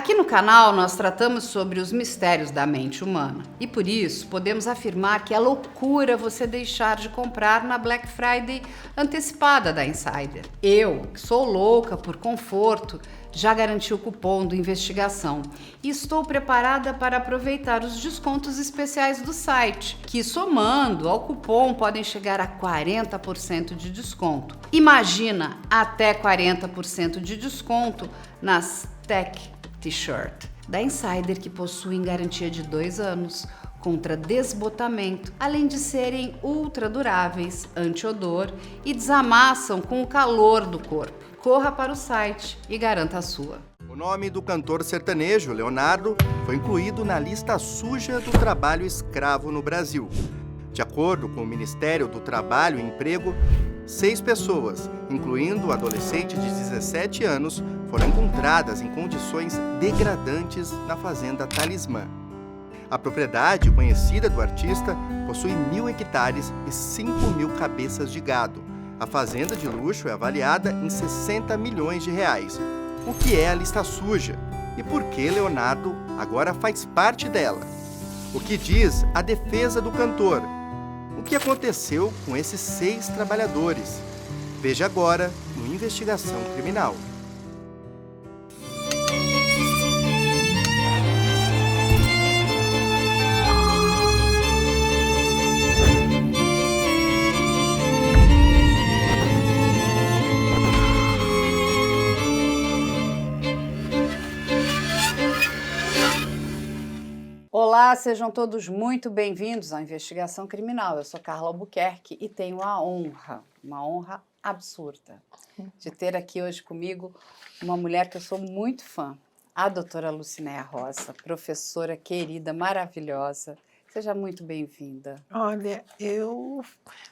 Aqui no canal nós tratamos sobre os mistérios da mente humana e por isso podemos afirmar que é loucura você deixar de comprar na Black Friday antecipada da Insider. Eu, que sou louca por conforto, já garanti o cupom do Investigação e estou preparada para aproveitar os descontos especiais do site, que somando ao cupom podem chegar a 40% de desconto. Imagina até 40% de desconto nas Tech T-shirt da Insider, que possuem garantia de 2 anos contra desbotamento, além de serem ultra duráveis, anti-odor e desamassam com o calor do corpo. Corra para o site e garanta a sua. O nome do cantor sertanejo Leonardo foi incluído na lista suja do trabalho escravo no Brasil. De acordo com o Ministério do Trabalho e Emprego, 6 pessoas, incluindo o adolescente de 17 anos, foram encontradas em condições degradantes na fazenda Talismã. A propriedade conhecida do artista possui 1.000 hectares e 5.000 cabeças de gado. A fazenda de luxo é avaliada em 60 milhões de reais. O que é a lista suja? E por que Leonardo agora faz parte dela? O que diz a defesa do cantor? O que aconteceu com esses 6 trabalhadores? Veja agora no Investigação Criminal. Olá, sejam todos muito bem-vindos à Investigação Criminal. Eu sou Carla Albuquerque e tenho a honra, uma honra absurda, de ter aqui hoje comigo uma mulher que eu sou muito fã, a doutora Lucinéia Rosa, professora querida, maravilhosa. Seja muito bem-vinda. Olha, eu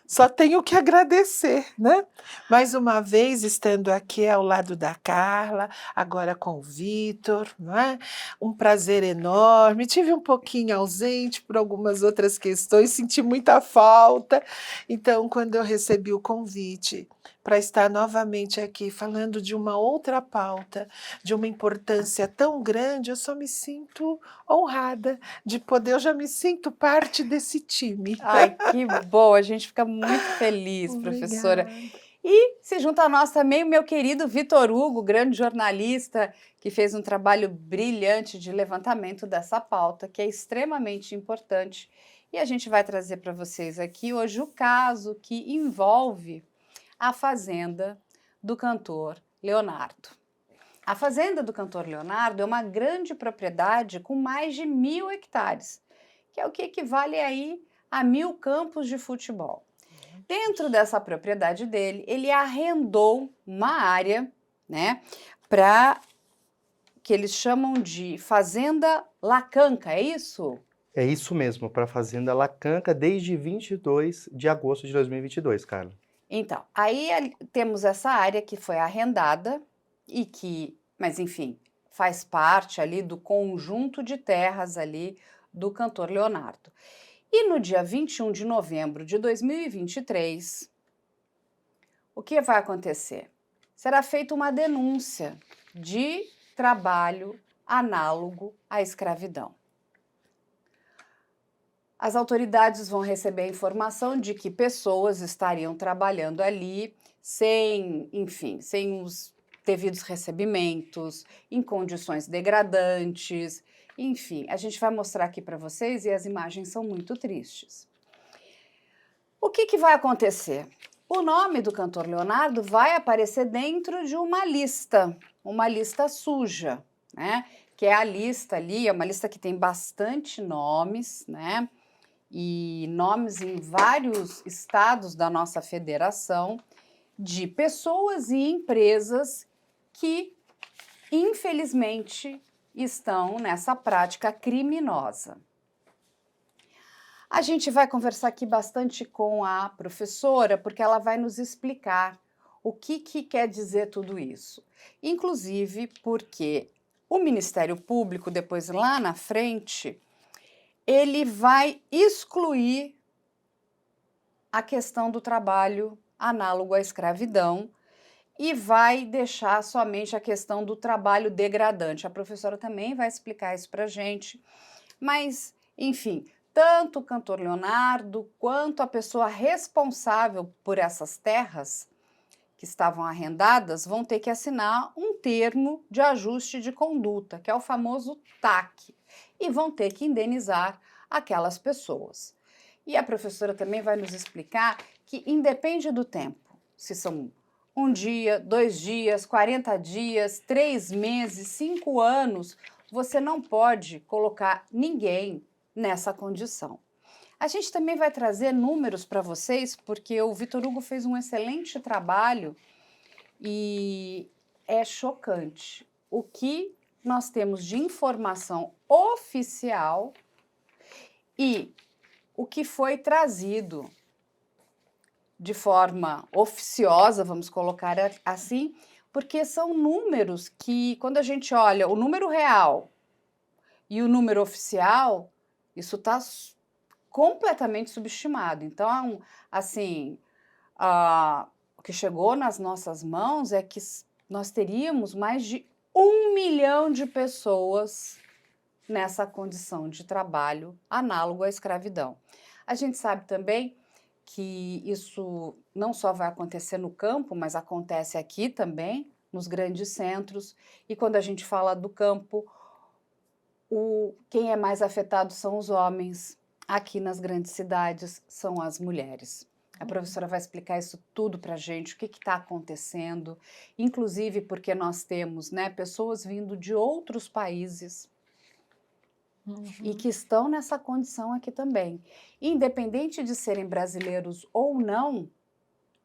só tenho que agradecer, né? Mais uma vez, estando aqui ao lado da Carla, agora com o Vitor, não é? Um prazer enorme. Tive um pouquinho ausente por algumas outras questões, senti muita falta. Então, quando eu recebi o convite para estar novamente aqui falando de uma outra pauta, de uma importância tão grande, eu só me sinto honrada de poder, eu já me sinto parte desse time. Ai, que bom, a gente fica muito feliz, professora. E se junta a nós também o meu querido Vitor Hugo, grande jornalista, que fez um trabalho brilhante de levantamento dessa pauta, que é extremamente importante. E a gente vai trazer para vocês aqui hoje o caso que envolve a fazenda do cantor Leonardo. A fazenda do cantor Leonardo é uma grande propriedade com mais de 1.000 hectares, que é o que equivale aí a 1.000 campos de futebol. Dentro dessa propriedade dele, ele arrendou uma área, né, para que eles chamam de Fazenda Lacanca, é isso? É isso mesmo, para a Fazenda Lacanca desde 22 de agosto de 2022, Carla. Então, aí temos essa área que foi arrendada e que, mas enfim, faz parte ali do conjunto de terras ali do cantor Leonardo. E no dia 21 de novembro de 2023, o que vai acontecer? Será feita uma denúncia de trabalho análogo à escravidão. As autoridades vão receber a informação de que pessoas estariam trabalhando ali sem os devidos recebimentos, em condições degradantes, enfim, a gente vai mostrar aqui para vocês e as imagens são muito tristes. O que vai acontecer? O nome do cantor Leonardo vai aparecer dentro de uma lista suja, né? Que é a lista ali, é uma lista que tem bastante nomes, né? E nomes em vários estados da nossa federação de pessoas e empresas que, infelizmente, estão nessa prática criminosa. A gente vai conversar aqui bastante com a professora, porque ela vai nos explicar o que quer dizer tudo isso. Inclusive porque o Ministério Público, depois lá na frente, ele vai excluir a questão do trabalho análogo à escravidão e vai deixar somente a questão do trabalho degradante. A professora também vai explicar isso para a gente, mas, enfim, tanto o cantor Leonardo quanto a pessoa responsável por essas terras que estavam arrendadas vão ter que assinar um termo de ajuste de conduta, que é o famoso TAC, e vão ter que indenizar aquelas pessoas. E a professora também vai nos explicar que independe do tempo, se são 1 dia, 2 dias, 40 dias, 3 meses, 5 anos, você não pode colocar ninguém nessa condição. A gente também vai trazer números para vocês, porque o Vitor Hugo fez um excelente trabalho e é chocante o que nós temos de informação oficial e o que foi trazido de forma oficiosa, vamos colocar assim, porque são números que, quando a gente olha o número real e o número oficial, isso está completamente subestimado. Então, assim, o que chegou nas nossas mãos é que nós teríamos mais de 1 milhão de pessoas nessa condição de trabalho análogo à escravidão. A gente sabe também que isso não só vai acontecer no campo, mas acontece aqui também, nos grandes centros. E quando a gente fala do campo, quem é mais afetado são os homens. Aqui nas grandes cidades são as mulheres. A professora vai explicar isso tudo para a gente, o que está acontecendo, inclusive porque nós temos, né, pessoas vindo de outros países e que estão nessa condição aqui também. Independente de serem brasileiros ou não,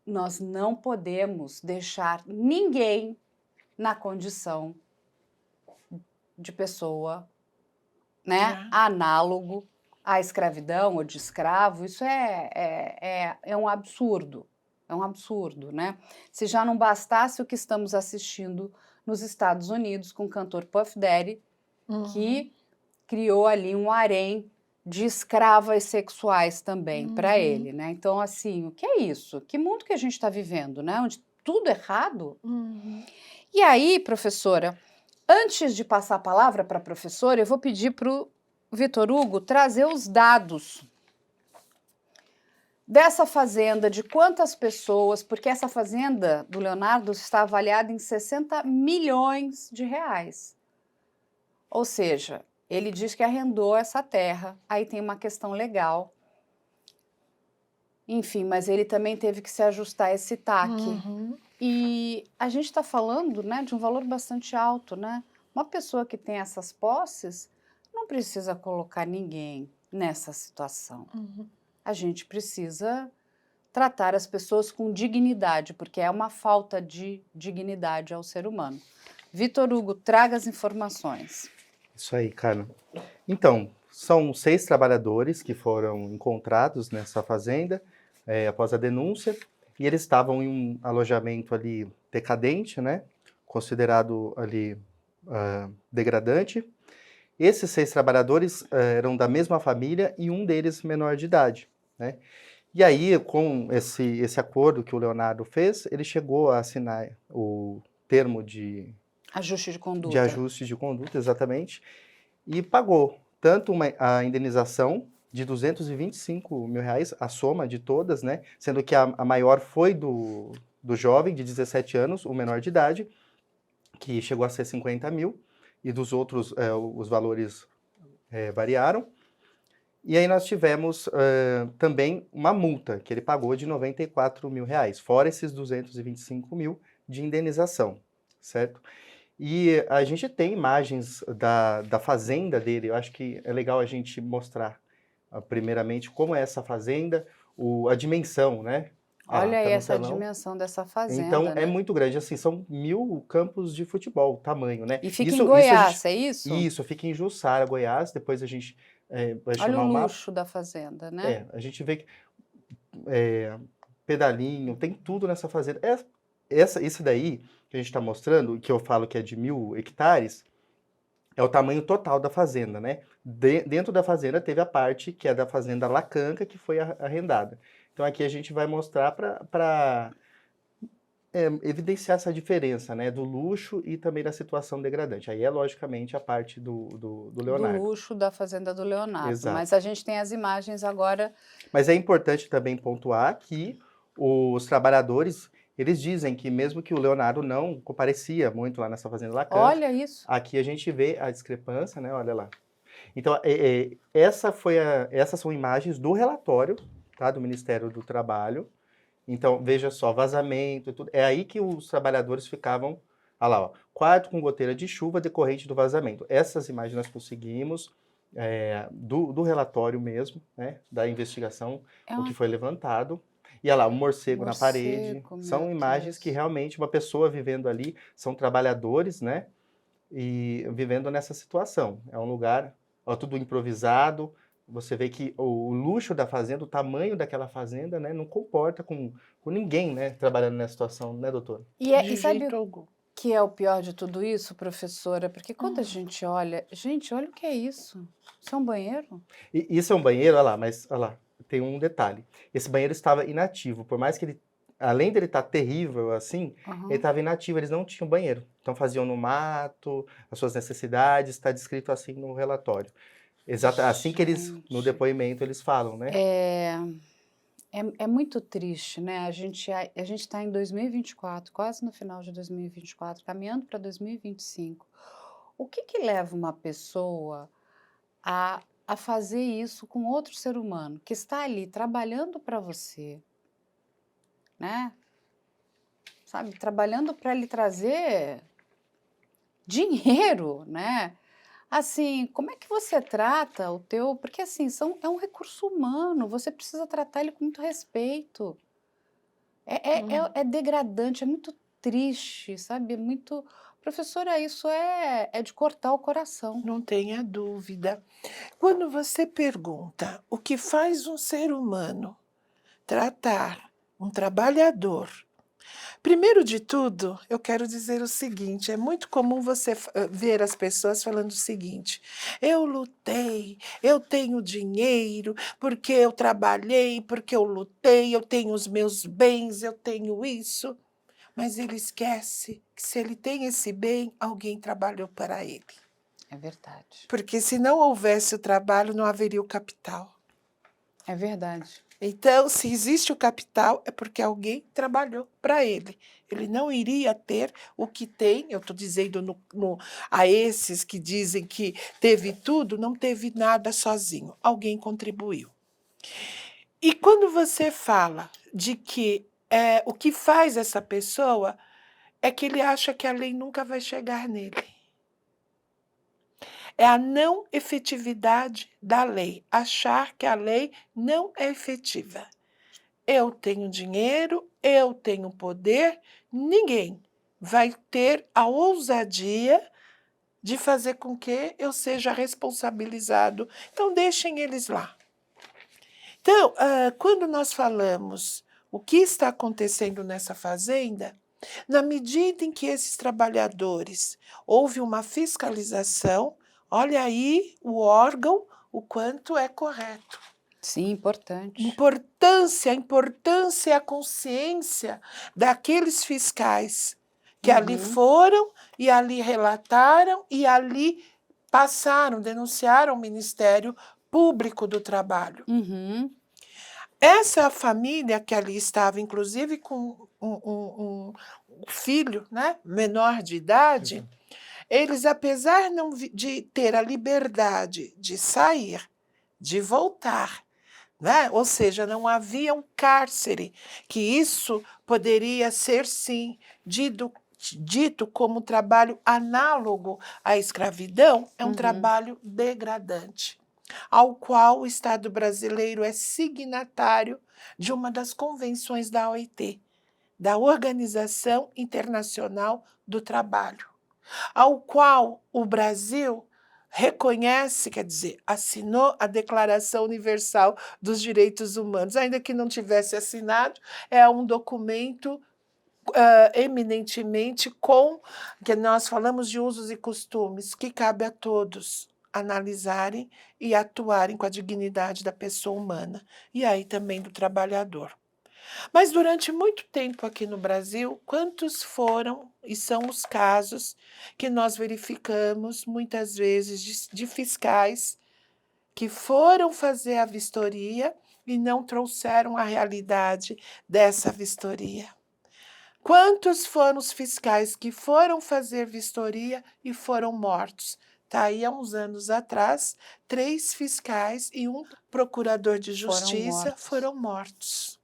nós não podemos deixar ninguém na condição de pessoa, né, análogo à escravidão ou de escravo. Isso é um absurdo, né? Se já não bastasse o que estamos assistindo nos Estados Unidos com o cantor Puff Daddy, que criou ali um harém de escravas sexuais também para ele, né? Então, assim, o que é isso? Que mundo que a gente está vivendo, né? Onde tudo é errado. E aí, professora, antes de passar a palavra para a professora, eu vou pedir para o Vitor Hugo trazer os dados dessa fazenda, de quantas pessoas, porque essa fazenda do Leonardo está avaliada em 60 milhões de reais. Ou seja, ele diz que arrendou essa terra, aí tem uma questão legal. Enfim, mas ele também teve que se ajustar a esse TAC. E a gente está falando, né, de um valor bastante alto, né? Uma pessoa que tem essas posses não precisa colocar ninguém nessa situação. A gente precisa tratar as pessoas com dignidade, porque é uma falta de dignidade ao ser humano. Vitor Hugo, traga as informações. Isso aí, Carla. Então, são 6 trabalhadores que foram encontrados nessa fazenda após a denúncia, e eles estavam em um alojamento ali decadente, né? Considerado ali degradante. Esses 6 trabalhadores eram da mesma família e um deles menor de idade, né? E aí, com esse acordo que o Leonardo fez, ele chegou a assinar o termo de ajuste de conduta. De ajuste de conduta, exatamente, e pagou tanto a indenização de R$225 mil, a soma de todas, né? Sendo que a maior foi do jovem de 17 anos, o menor de idade, que chegou a ser 50 mil, e dos outros os valores variaram. E aí nós tivemos também uma multa, que ele pagou de R$94 mil, fora esses 225 mil de indenização, certo? E a gente tem imagens da fazenda dele. Eu acho que é legal a gente mostrar, primeiramente, como é essa fazenda, a dimensão, né? Olha aí essa dimensão dessa fazenda. Então, né? é muito grande. Assim, são 1000 campos de futebol, o tamanho, né? E fica em Goiás, é isso? Isso, fica em Jussara, Goiás. Depois a gente vai chamar Olha o luxo da fazenda, né? A gente vê que pedalinho, tem tudo nessa fazenda. Esse daí que a gente está mostrando, que eu falo que é de 1000 hectares, é o tamanho total da fazenda, né? Dentro da fazenda teve a parte que é da fazenda Lacanca, que foi arrendada. Então aqui a gente vai mostrar para evidenciar essa diferença, né, do luxo e também da situação degradante. Aí é, logicamente, a parte do Do Leonardo. luxo da fazenda do Leonardo. Mas Exato. a gente tem as imagens agora. Mas é importante também pontuar que os trabalhadores, eles dizem que mesmo que o Leonardo não comparecia muito lá nessa fazenda Lacan, Olha isso. aqui a gente vê a discrepância, né, olha lá. Então, essas são imagens do relatório, tá, do Ministério do Trabalho. Então, veja só, vazamento e tudo. É aí que os trabalhadores ficavam, olha lá, ó, quarto com goteira de chuva decorrente do vazamento. Essas imagens nós conseguimos do relatório mesmo, né, da investigação, É o que um foi levantado. E olha lá, um morcego na parede. morcego, São meu imagens Deus. que realmente uma pessoa vivendo ali, são trabalhadores, né, e vivendo nessa situação. É um lugar, ó, tudo improvisado. Você vê que o luxo da fazenda, o tamanho daquela fazenda, né, não comporta com ninguém, né, trabalhando nessa situação, né, doutor? De E sabe jeito o algum. que é o pior de tudo isso, professora? Porque quando a gente olha o que é isso? Isso é um banheiro? E isso é um banheiro, olha lá, mas olha lá, tem um detalhe. Esse banheiro estava inativo, por mais que ele, além dele estar terrível assim, ele Aham. estava inativo, eles não tinham banheiro. Então faziam no mato, as suas necessidades, está descrito assim no relatório. Exato, assim que eles, no Gente, depoimento, eles falam, né? é muito triste, né? A gente está em 2024, quase no final de 2024, caminhando para 2025. O que que leva uma pessoa a fazer isso com outro ser humano que está ali trabalhando para você, né? Sabe, trabalhando para lhe trazer dinheiro, né? Assim, como é que você trata o teu... Porque assim, é um recurso humano, você precisa tratar ele com muito respeito. É degradante, é muito triste, sabe? É muito... Professora, isso é de cortar o coração. Não tenha dúvida. Quando você pergunta o que faz um ser humano tratar um trabalhador, primeiro de tudo, eu quero dizer o seguinte: é muito comum você ver as pessoas falando o seguinte: eu lutei, eu tenho dinheiro, porque eu trabalhei, porque eu lutei, eu tenho os meus bens, eu tenho isso. Mas ele esquece que se ele tem esse bem, alguém trabalhou para ele. É verdade. Porque se não houvesse o trabalho, não haveria o capital. É verdade. Então, se existe o capital, é porque alguém trabalhou para ele. Ele não iria ter o que tem, eu estou dizendo a esses que dizem que teve tudo, não teve nada sozinho. Alguém contribuiu. E quando você fala de que o que faz essa pessoa é que ele acha que a lei nunca vai chegar nele. É a não efetividade da lei, achar que a lei não é efetiva. Eu tenho dinheiro, eu tenho poder, ninguém vai ter a ousadia de fazer com que eu seja responsabilizado. Então, deixem eles lá. Então, quando nós falamos o que está acontecendo nessa fazenda, na medida em que esses trabalhadores houve uma fiscalização, olha aí o órgão, o quanto é correto. Sim, importante. A importância e a consciência daqueles fiscais que ali foram e ali relataram e ali passaram, denunciaram o Ministério Público do Trabalho. Uhum. Essa família que ali estava, inclusive com um filho, né, menor de idade, eles, apesar de ter a liberdade de sair, de voltar, né, ou seja, não havia um cárcere, que isso poderia ser, sim, dito como trabalho análogo à escravidão, é um trabalho degradante, ao qual o Estado brasileiro é signatário de uma das convenções da OIT, da Organização Internacional do Trabalho, ao qual o Brasil reconhece, quer dizer, assinou a Declaração Universal dos Direitos Humanos, ainda que não tivesse assinado, é um documento eminentemente que nós falamos de usos e costumes, que cabe a todos analisarem e atuarem com a dignidade da pessoa humana, e aí também do trabalhador. Mas durante muito tempo aqui no Brasil, quantos foram e são os casos que nós verificamos muitas vezes de fiscais que foram fazer a vistoria e não trouxeram a realidade dessa vistoria? Quantos foram os fiscais que foram fazer vistoria e foram mortos? Está aí há uns anos atrás, 3 fiscais e um procurador de justiça foram mortos.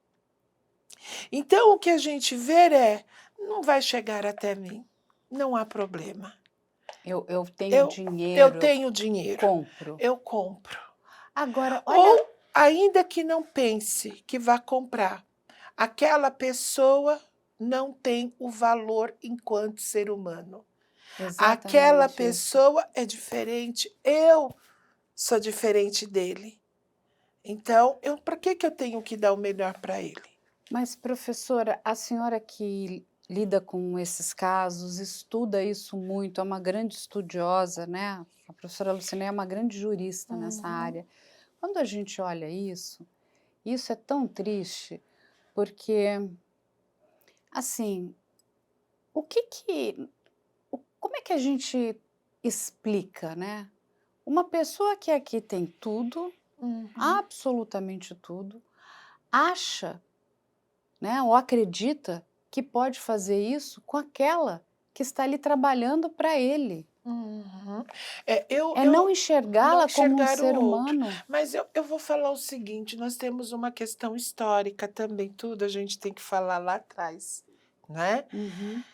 Então, o que a gente vê é, não vai chegar até mim, não há problema. Eu tenho Eu dinheiro, tenho dinheiro, compro. eu compro. Agora, olha, Ou, ainda que não pense que vá comprar, aquela pessoa não tem o valor enquanto ser humano. Aquela exatamente isso. pessoa é diferente, eu sou diferente dele. Então, para que eu tenho que dar o melhor para ele? Mas, professora, a senhora que lida com esses casos, estuda isso muito, é uma grande estudiosa, né? A professora Lucinéia é uma grande jurista nessa área. Quando a gente olha isso é tão triste, porque, assim, como é que a gente explica, né? Uma pessoa que aqui tem tudo, absolutamente tudo, acha, né, ou acredita que pode fazer isso com aquela que está ali trabalhando para ele. É não enxergá-la como um enxergar o ser outro. humano. Mas eu vou falar o seguinte, nós temos uma questão histórica também, tudo a gente tem que falar lá atrás, né? Uhum.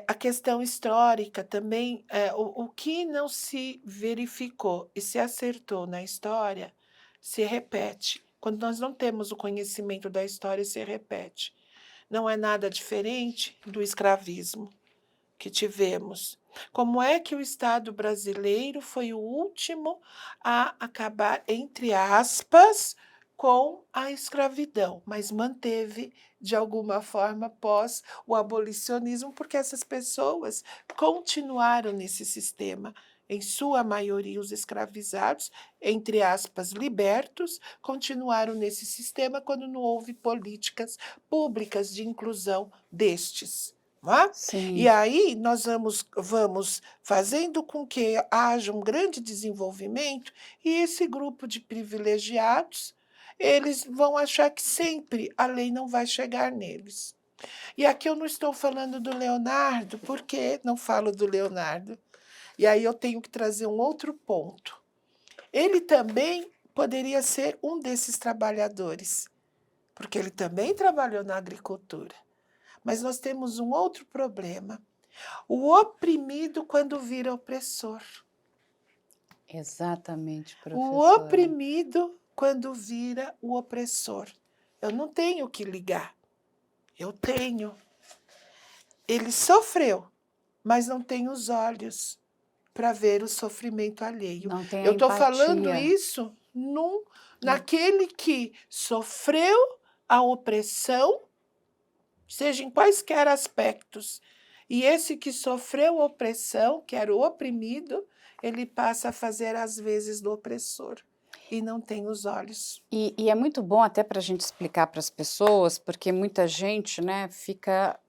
A questão histórica também, o que não se verificou e se acertou na história, se repete. Quando nós não temos o conhecimento da história, se repete. Não é nada diferente do escravismo que tivemos. Como é que o Estado brasileiro foi o último a acabar, entre aspas, com a escravidão, mas manteve, de alguma forma, após o abolicionismo, porque essas pessoas continuaram nesse sistema. Em sua maioria, os escravizados, entre aspas, libertos, continuaram nesse sistema quando não houve políticas públicas de inclusão destes. Não é? Sim. E aí nós vamos fazendo com que haja um grande desenvolvimento e esse grupo de privilegiados, eles vão achar que sempre a lei não vai chegar neles. E aqui eu não estou falando do Leonardo, porque não falo do Leonardo. E aí eu tenho que trazer um outro ponto. Ele também poderia ser um desses trabalhadores, porque ele também trabalhou na agricultura. Mas nós temos um outro problema. O oprimido quando vira opressor. Exatamente, O professora. oprimido quando vira o opressor. Eu não tenho que ligar. Eu tenho. Ele sofreu, mas não tem os olhos para ver o sofrimento alheio. Não tem a Eu estou empatia. falando isso naquele que sofreu a opressão, seja em quaisquer aspectos. E esse que sofreu opressão, que era o oprimido, ele passa a fazer as vezes do opressor e não tem os olhos. E é muito bom até para a gente explicar para as pessoas, porque muita gente, né, fica,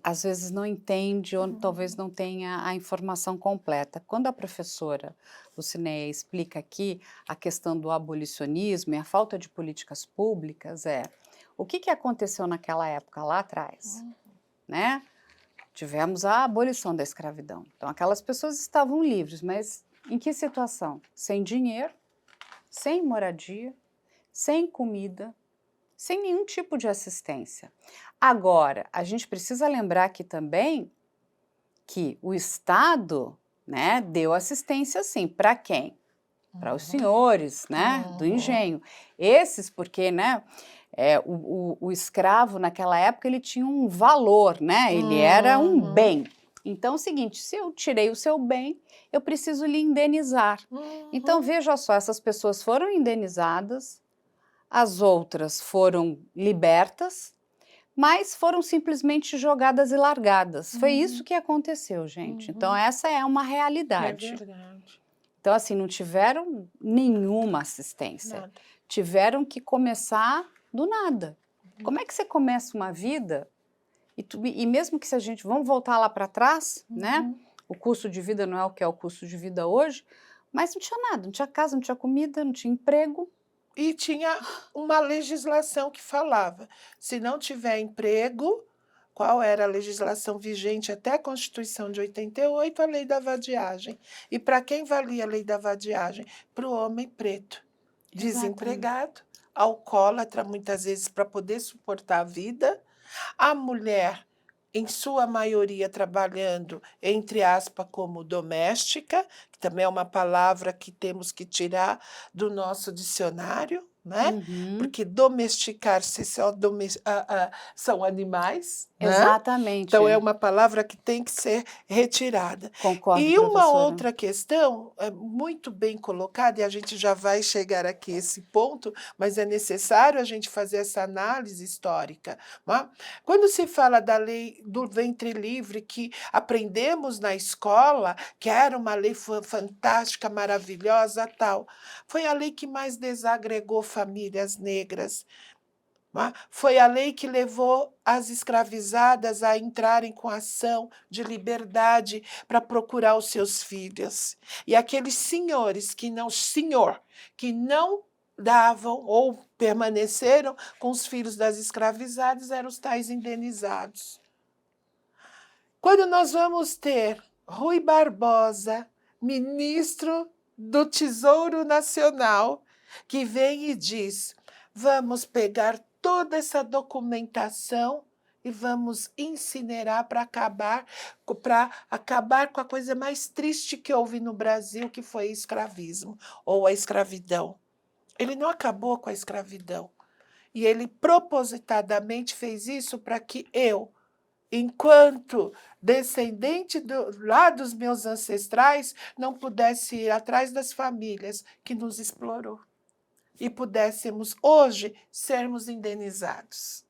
às vezes não entende ou talvez não tenha a informação completa. Quando a professora Lucinéia explica aqui a questão do abolicionismo e a falta de políticas públicas, o que aconteceu naquela época lá atrás, né? Tivemos a abolição da escravidão. Então, aquelas pessoas estavam livres, mas em que situação? Sem dinheiro, sem moradia, sem comida, sem nenhum tipo de assistência. Agora, a gente precisa lembrar aqui também que o Estado, né, deu assistência, sim, para quem? Para os senhores, né, do engenho. Esses porque, né, o escravo naquela época ele tinha um valor, né, ele era um bem. Então é o seguinte, se eu tirei o seu bem, eu preciso lhe indenizar. Então veja só, essas pessoas foram indenizadas, as outras foram libertas, mas foram simplesmente jogadas e largadas. Foi isso que aconteceu, gente. Então essa é uma realidade. É verdade. Então assim, não tiveram nenhuma assistência. Nada. Tiveram que começar do nada. Como é que você começa uma vida e mesmo que se a gente, vamos voltar lá para trás, né? O custo de vida não é o que é o custo de vida hoje, mas não tinha nada, não tinha casa, não tinha comida, não tinha emprego. E tinha uma legislação que falava, se não tiver emprego, qual era a legislação vigente até a Constituição de 88, a lei da vadiagem. E para quem valia a lei da vadiagem? Para o homem preto, desempregado, alcoólatra, muitas vezes para poder suportar a vida, a mulher, em sua maioria, trabalhando, entre aspas, como doméstica, que também é uma palavra que temos que tirar do nosso dicionário, né? Porque domesticar-se são animais, né? Exatamente. Então, é uma palavra que tem que ser retirada. Concordo, E uma professora. outra questão, muito bem colocada, e a gente já vai chegar aqui a esse ponto, mas é necessário a gente fazer essa análise histórica. Né? Quando se fala da lei do ventre livre, que aprendemos na escola, que era uma lei fantástica, maravilhosa, tal, foi a lei que mais desagregou famílias negras. Foi a lei que levou as escravizadas a entrarem com ação de liberdade para procurar os seus filhos. E aqueles senhores que não davam ou permaneceram com os filhos das escravizadas eram os tais indenizados. Quando nós vamos ter Rui Barbosa, ministro do Tesouro Nacional, que vem e diz: vamos pegar toda essa documentação e vamos incinerar para acabar com a coisa mais triste que houve no Brasil, que foi o escravismo ou a escravidão. Ele não acabou com a escravidão. E ele propositadamente fez isso para que eu, enquanto descendente lá dos meus ancestrais, não pudesse ir atrás das famílias que nos explorou e pudéssemos hoje sermos indenizados.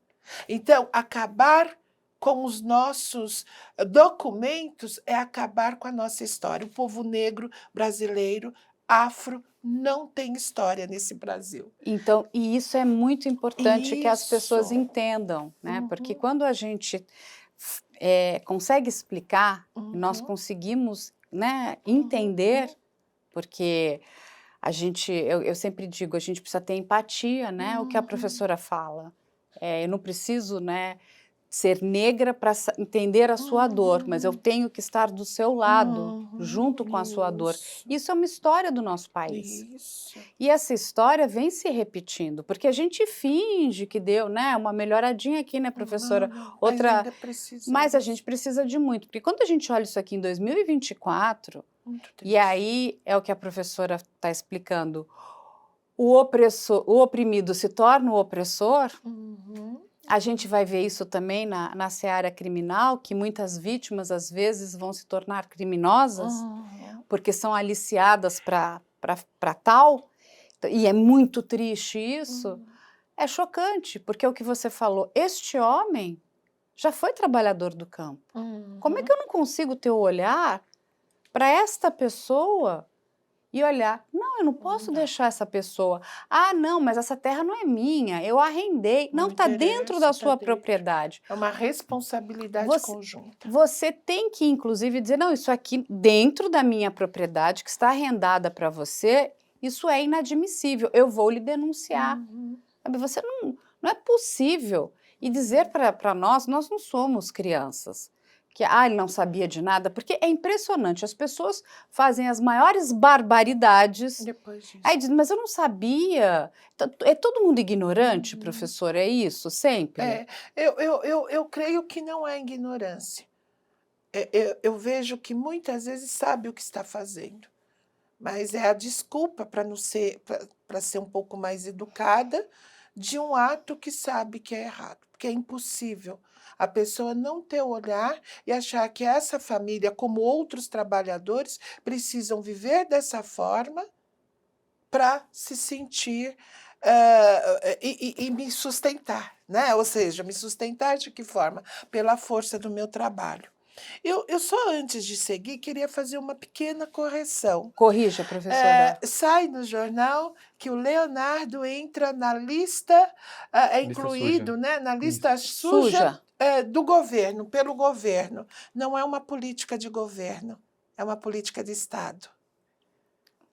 Então, acabar com os nossos documentos é acabar com a nossa história. O povo negro brasileiro, afro, não tem história nesse Brasil. Então, e isso é muito importante que as pessoas Isso. entendam, né? Porque quando a gente consegue explicar, nós conseguimos, né, entender, porque eu sempre digo, a gente precisa ter empatia, né? O que a professora fala. Eu não preciso, né, ser negra para entender a sua dor, mas eu tenho que estar do seu lado, junto com a sua dor. Isso é uma história do nosso país. Isso. E essa história vem se repetindo, porque a gente finge que deu, né, uma melhoradinha aqui, né, professora? Outra, mas a gente precisa de muito, porque quando a gente olha isso aqui em 2024, e aí é o que a professora está explicando, o oprimido se torna o opressor. A gente vai ver isso também na seara criminal, que muitas vítimas, às vezes, vão se tornar criminosas, porque são aliciadas para tal, e é muito triste isso. É chocante, porque é o que você falou, este homem já foi trabalhador do campo. Como é que eu não consigo ter o olhar para esta pessoa e olhar, não, eu não posso deixar essa pessoa. Ah, não, mas essa terra não é minha, eu arrendei. Não, está dentro da sua propriedade. É uma responsabilidade conjunta. Você tem que, inclusive, dizer, não, isso aqui dentro da minha propriedade, que está arrendada para você, isso é inadmissível, eu vou lhe denunciar. Você não é possível. E dizer para nós não somos crianças. Que ele não sabia de nada, porque é impressionante, as pessoas fazem as maiores barbaridades, depois disso. Aí dizem, mas eu não sabia, é todo mundo ignorante, professor, é isso, sempre? Eu creio que não é ignorância, eu vejo que muitas vezes sabe o que está fazendo, mas é a desculpa para ser um pouco mais educada de um ato que sabe que é errado, porque é impossível a pessoa não ter o olhar e achar que essa família, como outros trabalhadores, precisam viver dessa forma para se sentir e me sustentar, né? Ou seja, me sustentar de que forma? Pela força do meu trabalho. Eu só antes de seguir queria fazer uma pequena correção. Corrija, professora. Sai no jornal que o Leonardo entra na lista, é Lista incluído, suja. né, na lista suja, Suja. do governo, pelo governo. Não é uma política de governo, é uma política de Estado.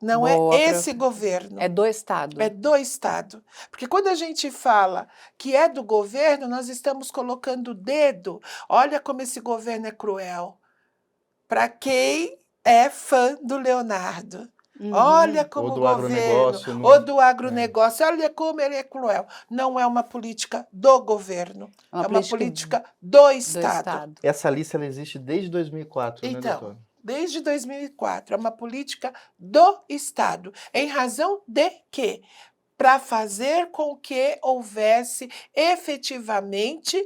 Não Boa, é esse governo. É do Estado. É do Estado. Porque quando a gente fala que é do governo, nós estamos colocando o dedo. Olha como esse governo é cruel. Para quem é fã do Leonardo. Uhum. Olha como Ou do o governo, agronegócio, no- ou do agronegócio, olha como ele é cruel. Não é uma política do governo, É uma é uma política política do do Estado. Estado. Essa lista ela existe desde 2004, né, Então, doutora? desde 2004, é uma política do Estado, em razão de quê? Para fazer com que houvesse efetivamente,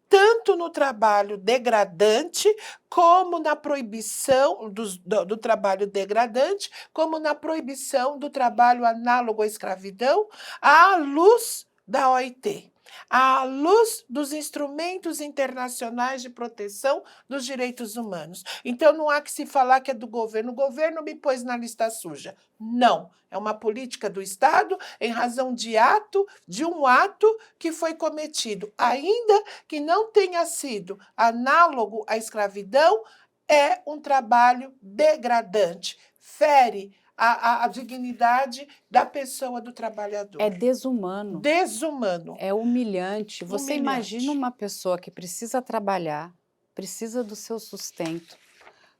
tanto no trabalho degradante, como na proibição do trabalho degradante, como na proibição do trabalho análogo à escravidão, à luz da OIT, à luz dos instrumentos internacionais de proteção dos direitos humanos. Então, não há que se falar que é do governo. O governo me pôs na lista suja. Não, é uma política do Estado em razão de um ato que foi cometido, ainda que não tenha sido análogo à escravidão, é um trabalho degradante, fere a dignidade da pessoa, do trabalhador. É desumano. Desumano. É humilhante. Você Humilhante. imagina uma pessoa que precisa trabalhar, precisa do seu sustento,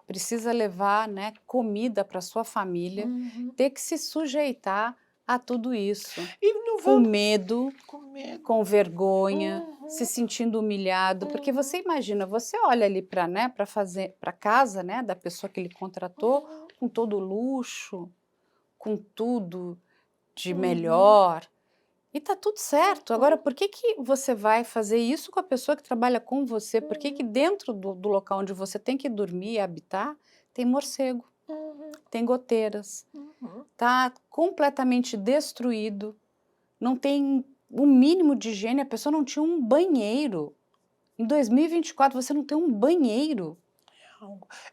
precisa levar, né, comida para sua família, ter que se sujeitar a tudo isso. E não Com vamos medo, com medo. com vergonha, se sentindo humilhado, porque você imagina, você olha ali para, né, para casa, né, da pessoa que ele contratou, com todo o luxo, com tudo de melhor, e tá tudo certo. Agora, por que que você vai fazer isso com a pessoa que trabalha com você? Por que que dentro do local onde você tem que dormir e habitar, tem morcego, tem goteiras, tá completamente destruído, não tem o mínimo de higiene, a pessoa não tinha um banheiro. Em 2024, você não tem um banheiro.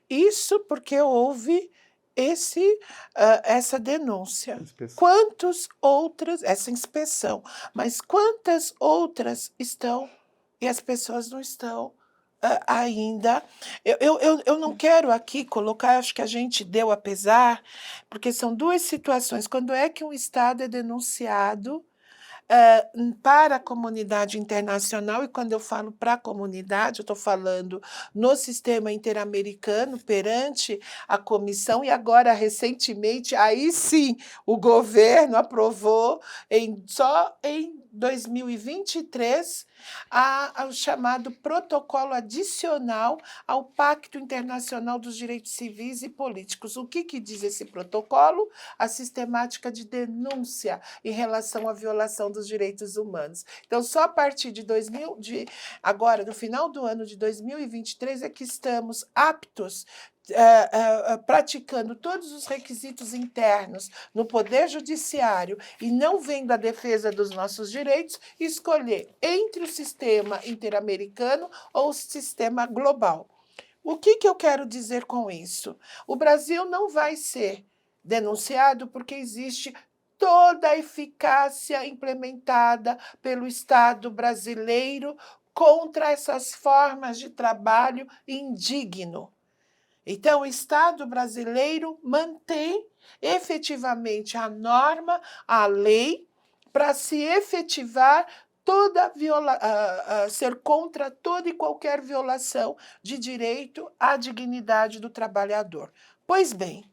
Isso porque houve essa denúncia. Inspeção. Quantas outras, essa inspeção, mas quantas outras estão e as pessoas não estão ainda? Eu não quero aqui colocar, acho que a gente deu apesar, porque são duas situações. Quando é que um Estado é denunciado para a comunidade internacional, e quando eu falo para a comunidade, eu estou falando no sistema interamericano, perante a comissão, e agora, recentemente, aí sim, o governo aprovou, só em 2023, o chamado protocolo adicional ao Pacto Internacional dos Direitos Civis e Políticos. O que diz esse protocolo? A sistemática de denúncia em relação à violação dos direitos humanos. Então, só a partir agora, no final do ano de 2023, é que estamos aptos, praticando todos os requisitos internos no Poder Judiciário e não vendo a defesa dos nossos direitos, escolher entre o sistema interamericano ou o sistema global. O que eu quero dizer com isso? O Brasil não vai ser denunciado porque existe toda a eficácia implementada pelo Estado brasileiro contra essas formas de trabalho indigno. Então, o Estado brasileiro mantém efetivamente a norma, a lei, para se efetivar ser contra toda e qualquer violação de direito à dignidade do trabalhador. Pois bem,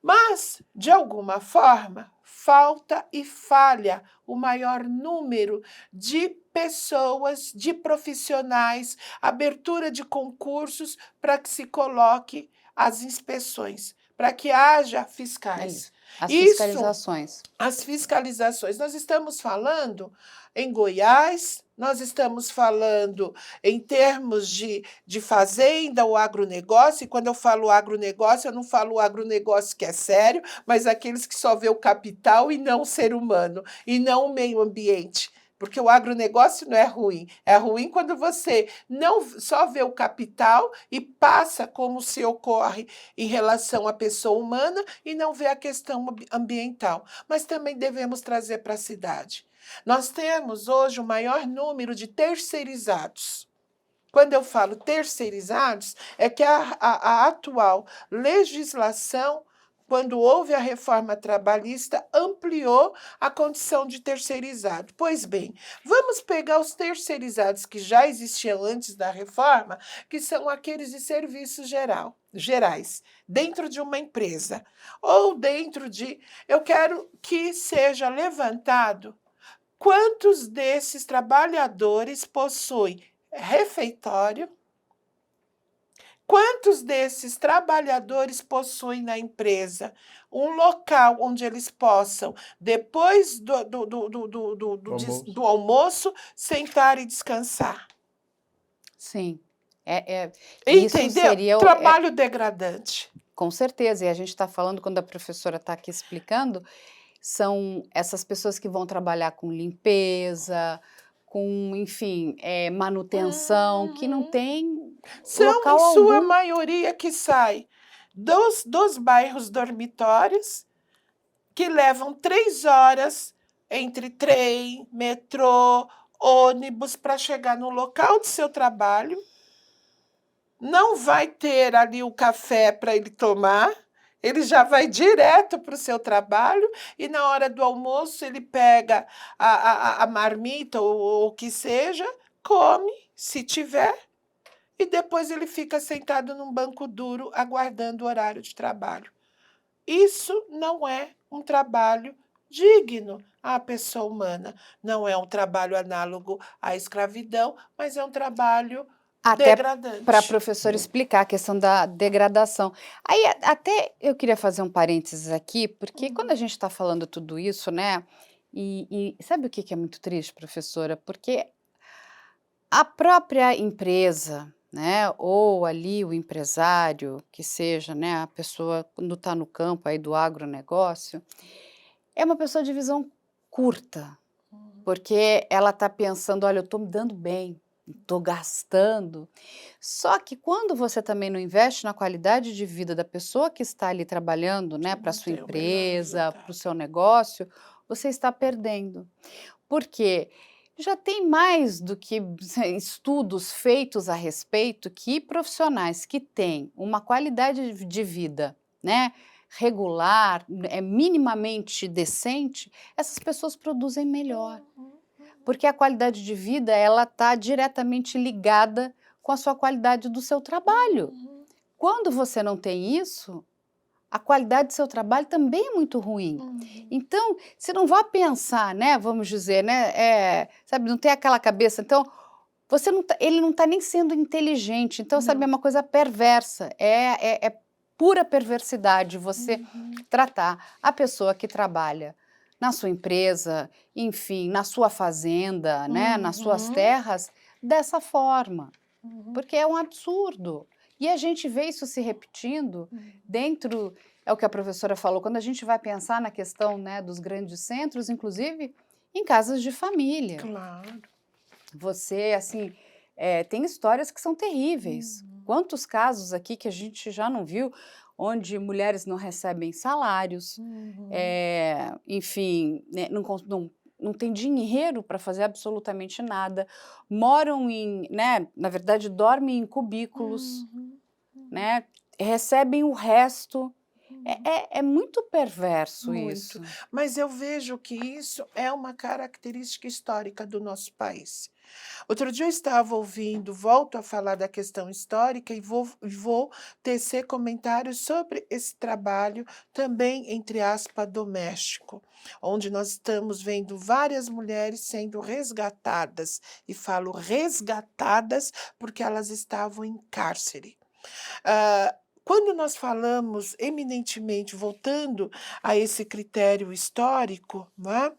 mas, de alguma forma, falta e falha o maior número de pessoas, de profissionais, abertura de concursos para que se coloque as inspeções, para que haja fiscais. As Isso, fiscalizações. as fiscalizações. Nós estamos falando em Goiás, nós estamos falando em termos de fazenda, o agronegócio, e quando eu falo agronegócio, eu não falo o agronegócio que é sério, mas aqueles que só vê o capital e não o ser humano, e não o meio ambiente. Porque o agronegócio não é ruim quando você não só vê o capital e passa como se ocorre em relação à pessoa humana e não vê a questão ambiental. Mas também devemos trazer para a cidade. Nós temos hoje o maior número de terceirizados. Quando eu falo terceirizados, é que a atual legislação, quando houve a reforma trabalhista, ampliou a condição de terceirizado. Pois bem, vamos pegar os terceirizados que já existiam antes da reforma, que são aqueles de serviços gerais, dentro de uma empresa, ou dentro de... Eu quero que seja levantado quantos desses trabalhadores possuem refeitório. Quantos desses trabalhadores possuem na empresa um local onde eles possam, depois Almoço. do almoço, sentar e descansar? Sim. Isso Entendeu? seria Trabalho degradante. com certeza. E a gente está falando, quando a professora está aqui explicando, são essas pessoas que vão trabalhar com limpeza, com, enfim, manutenção, que não tem São, local em sua algum. maioria, que sai dos bairros dormitórios, que levam 3 horas entre trem, metrô, ônibus para chegar no local de seu trabalho. Não vai ter ali o café para ele tomar, ele já vai direto para o seu trabalho e na hora do almoço ele pega a marmita ou o que seja, come, se tiver, e depois ele fica sentado num banco duro aguardando o horário de trabalho. Isso não é um trabalho digno à pessoa humana. Não é um trabalho análogo à escravidão, mas é um trabalho Até degradante. para a professora explicar a questão da degradação. Aí até eu queria fazer um parênteses aqui, porque quando a gente está falando tudo isso, né? E sabe o que é muito triste, professora? Porque a própria empresa, né? Ou ali o empresário, que seja, né? A pessoa quando está no campo aí do agronegócio, é uma pessoa de visão curta, porque ela está pensando, olha, eu estou me dando bem, estou gastando. Só que quando você também não investe na qualidade de vida da pessoa que está ali trabalhando, né, para a sua Não tem o menor empresa, resultado. para o seu negócio, você está perdendo. Porque já tem mais do que estudos feitos a respeito que profissionais que têm uma qualidade de vida, né, regular, minimamente decente, essas pessoas produzem melhor. Porque a qualidade de vida, ela está diretamente ligada com a sua qualidade do seu trabalho. Quando você não tem isso, a qualidade do seu trabalho também é muito ruim. Então, você não vai pensar, né, vamos dizer, né, sabe, não tem aquela cabeça, então, você não ele não está nem sendo inteligente, então, sabe, é uma coisa perversa, é pura perversidade você tratar a pessoa que trabalha na sua empresa, enfim, na sua fazenda, né, nas suas terras, dessa forma, porque é um absurdo. E a gente vê isso se repetindo dentro, é o que a professora falou, quando a gente vai pensar na questão, né, dos grandes centros, inclusive em casas de família. Claro. Você, assim, tem histórias que são terríveis. Quantos casos aqui que a gente já não viu, onde mulheres não recebem salários, enfim, né, não tem dinheiro para fazer absolutamente nada, moram né, na verdade, dormem em cubículos, né, recebem o resto. É muito perverso Muito. isso. Mas eu vejo que isso é uma característica histórica do nosso país. Outro dia eu estava ouvindo, volto a falar da questão histórica e vou tecer comentários sobre esse trabalho também, entre aspas, doméstico, onde nós estamos vendo várias mulheres sendo resgatadas, e falo resgatadas porque elas estavam em cárcere. Quando nós falamos eminentemente, voltando a esse critério histórico, né,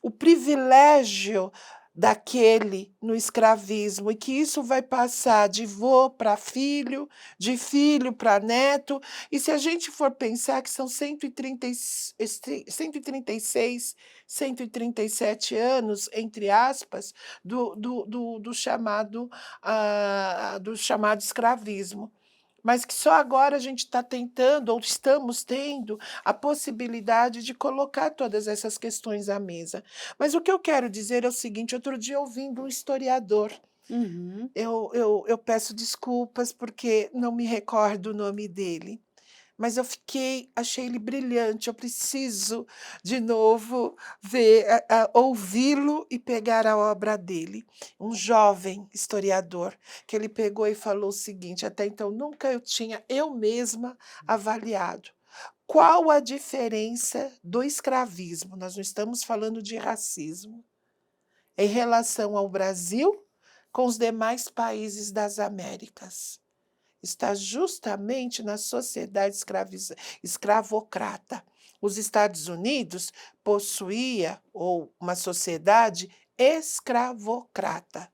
o privilégio daquele no escravismo e que isso vai passar de vô para filho, de filho para neto. E se a gente for pensar que são 136, 137 anos, entre aspas, do chamado escravismo. Mas que só agora a gente está tentando, ou estamos tendo, a possibilidade de colocar todas essas questões à mesa. Mas o que eu quero dizer é o seguinte: outro dia, ouvindo um historiador, Uhum. eu peço desculpas porque não me recordo o nome dele, mas achei ele brilhante. Eu preciso de novo ver, ouvi-lo e pegar a obra dele. Um jovem historiador, que ele pegou e falou o seguinte: até então nunca eu tinha eu mesma avaliado qual a diferença do escravismo, nós não estamos falando de racismo, em relação ao Brasil com os demais países das Américas. Está justamente na sociedade escravocrata. Os Estados Unidos possuía uma sociedade escravocrata.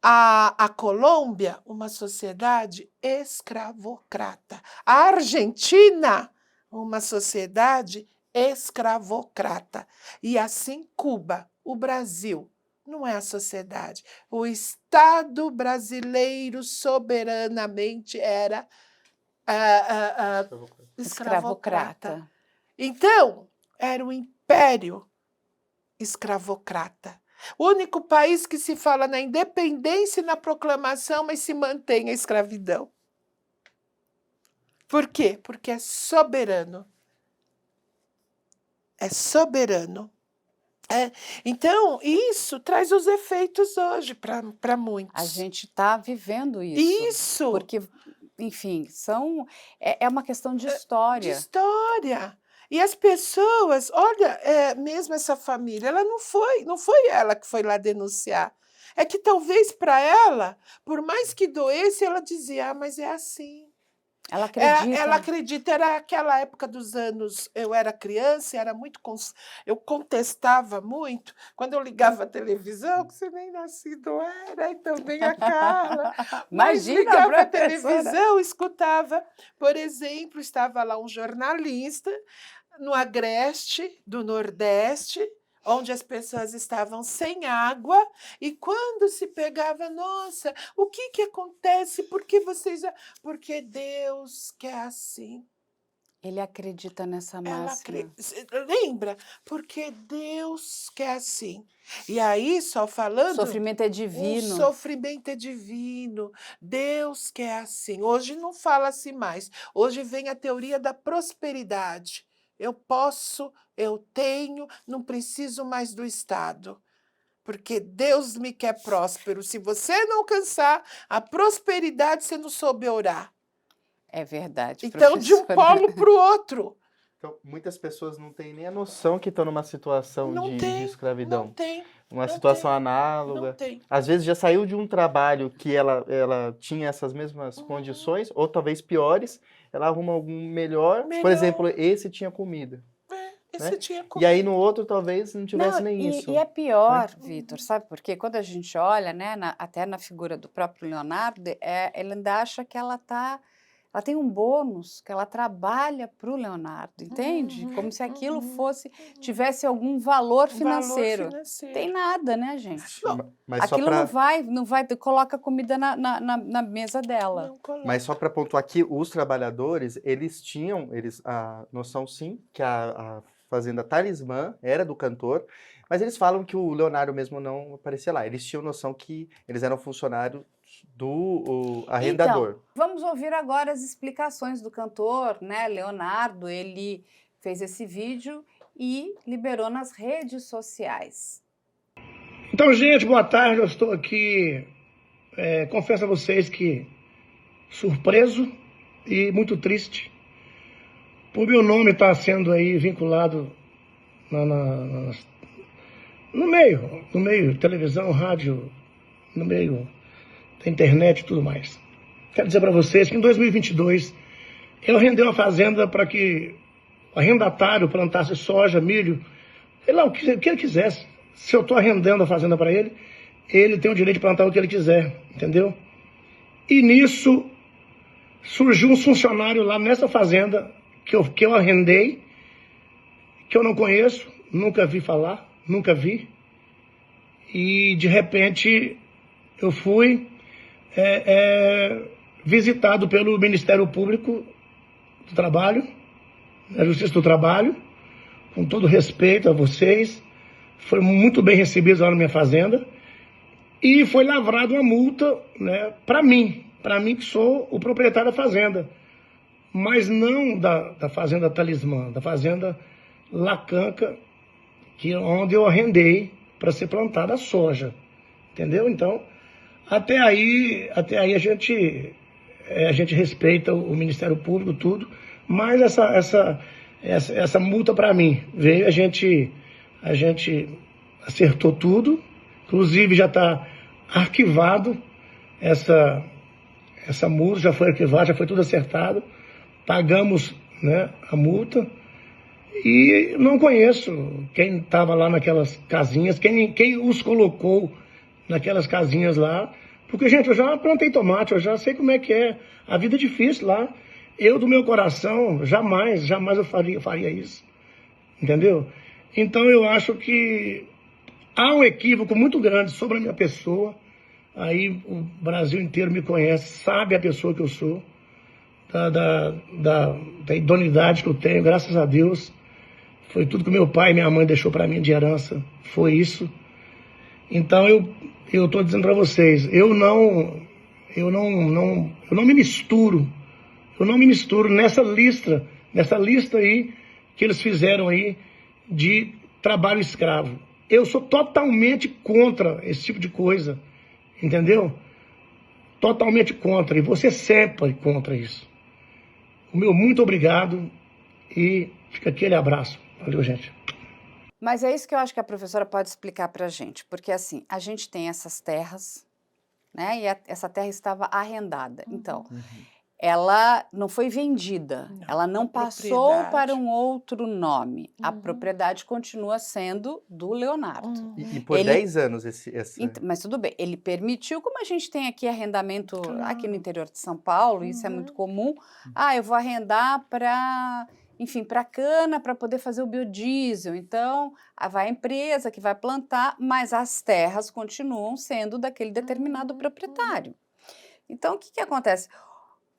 A Colômbia, uma sociedade escravocrata. A Argentina, uma sociedade escravocrata. E assim Cuba, o Brasil. Não é a sociedade. O Estado brasileiro soberanamente era escravocrata. Então, era o império escravocrata. O único país que se fala na independência e na proclamação, mas se mantém a escravidão. Por quê? Porque é soberano. É soberano. Então, isso traz os efeitos hoje para muitos. A gente está vivendo isso. Isso! Porque, enfim, é uma questão de história. De história. E as pessoas, olha, mesmo essa família, ela não foi ela que foi lá denunciar. É que talvez para ela, por mais que doesse, ela dizia: mas é assim. Ela acredita. Ela acredita. Era aquela época dos anos, eu era criança, eu contestava muito. Quando eu ligava a televisão, que você nem nascido era, e também a Carla. Mas Imagina, ligava a professora. televisão, escutava. Por exemplo, estava lá um jornalista no Agreste do Nordeste, onde as pessoas estavam sem água, e quando se pegava, nossa, o que acontece? Por que vocês... Porque Deus quer assim. Ele acredita nessa máxima. Lembra? Porque Deus quer assim. E aí, só falando... O sofrimento é divino. O sofrimento é divino. Deus quer assim. Hoje não fala assim mais. Hoje vem a teoria da prosperidade. Eu posso, eu tenho, não preciso mais do Estado. Porque Deus me quer próspero. Se você não alcançar a prosperidade, você não soube orar. É verdade, Então, de um polo para o outro. Então, muitas pessoas não têm nem a noção que estão numa situação de escravidão. Não tem. Uma situação análoga. Não tem. Às vezes já saiu de um trabalho que ela tinha essas mesmas condições, ou talvez piores, ela arruma algum melhor. Por exemplo, esse tinha comida. Esse tinha comida. E aí no outro talvez não tivesse nem isso. E é pior, Vitor, sabe por quê? Quando a gente olha, né, até na figura do próprio Leonardo, ele ainda acha que ela tem um bônus, que ela trabalha para o Leonardo, entende? Como se aquilo tivesse algum valor financeiro. Tem nada, né, gente? Mas aquilo não vai, coloca comida na mesa dela. Mas só para pontuar aqui, os trabalhadores, eles tinham a noção, sim, que a fazenda Talismã era do cantor, mas eles falam que o Leonardo mesmo não aparecia lá. Eles tinham noção que eles eram funcionários do arrendador. Então, vamos ouvir agora as explicações do cantor, né, Leonardo. Ele fez esse vídeo e liberou nas redes sociais. Então, gente, boa tarde. Eu estou aqui, confesso a vocês que surpreso e muito triste por meu nome estar sendo aí vinculado no meio, televisão, rádio, no meio da internet e tudo mais. Quero dizer para vocês que em 2022 eu arrendei uma fazenda para que o arrendatário plantasse soja, milho, sei lá, o que ele quisesse. se eu estou arrendando a fazenda para ele, ele tem o direito de plantar o que ele quiser, entendeu? E nisso surgiu um funcionário lá nessa fazenda que eu arrendei, que eu não conheço, nunca vi falar, nunca vi. E de repente eu fui visitado pelo Ministério Público do Trabalho, da Justiça do Trabalho, com todo respeito a vocês. Foi muito bem recebido lá na minha fazenda. E foi lavrada uma multa, né, para mim que sou o proprietário da fazenda. Mas não da fazenda Talismã, da fazenda Lacanca, onde eu arrendei para ser plantada a soja. Entendeu? Então, até aí a gente respeita o Ministério Público, tudo, mas essa multa para mim veio, a gente acertou tudo, inclusive já está arquivado essa multa, já foi arquivada, já foi tudo acertado, pagamos, né, a multa, e não conheço quem estava lá naquelas casinhas, quem os colocou naquelas casinhas lá, porque, gente, eu já plantei tomate, eu já sei como é que é, a vida é difícil lá. Eu, do meu coração, jamais eu faria isso, entendeu? Então eu acho que há um equívoco muito grande sobre a minha pessoa. Aí o Brasil inteiro me conhece, sabe a pessoa que eu sou, da idoneidade que eu tenho, graças a Deus. Foi tudo que meu pai e minha mãe deixou para mim de herança, foi isso. Então eu estou dizendo para vocês, eu não me misturo. Eu não me misturo nessa lista aí que eles fizeram aí de trabalho escravo. Eu sou totalmente contra esse tipo de coisa, entendeu? Totalmente contra, e você sempre contra isso. O meu muito obrigado e fica aquele abraço. Valeu, gente. Mas é isso que eu acho que a professora pode explicar para a gente, porque assim, a gente tem essas terras, né, e essa terra estava arrendada. Então, ela não foi vendida, Não, ela não a passou propriedade. para um outro nome. A propriedade continua sendo do Leonardo. E por Ele- 10 anos Mas tudo bem, ele permitiu, como a gente tem aqui arrendamento aqui no interior de São Paulo, isso é muito comum. Ah, eu vou arrendar para, enfim, para cana, para poder fazer o biodiesel. Então, vai a empresa que vai plantar, mas as terras continuam sendo daquele determinado proprietário. Então, o que acontece?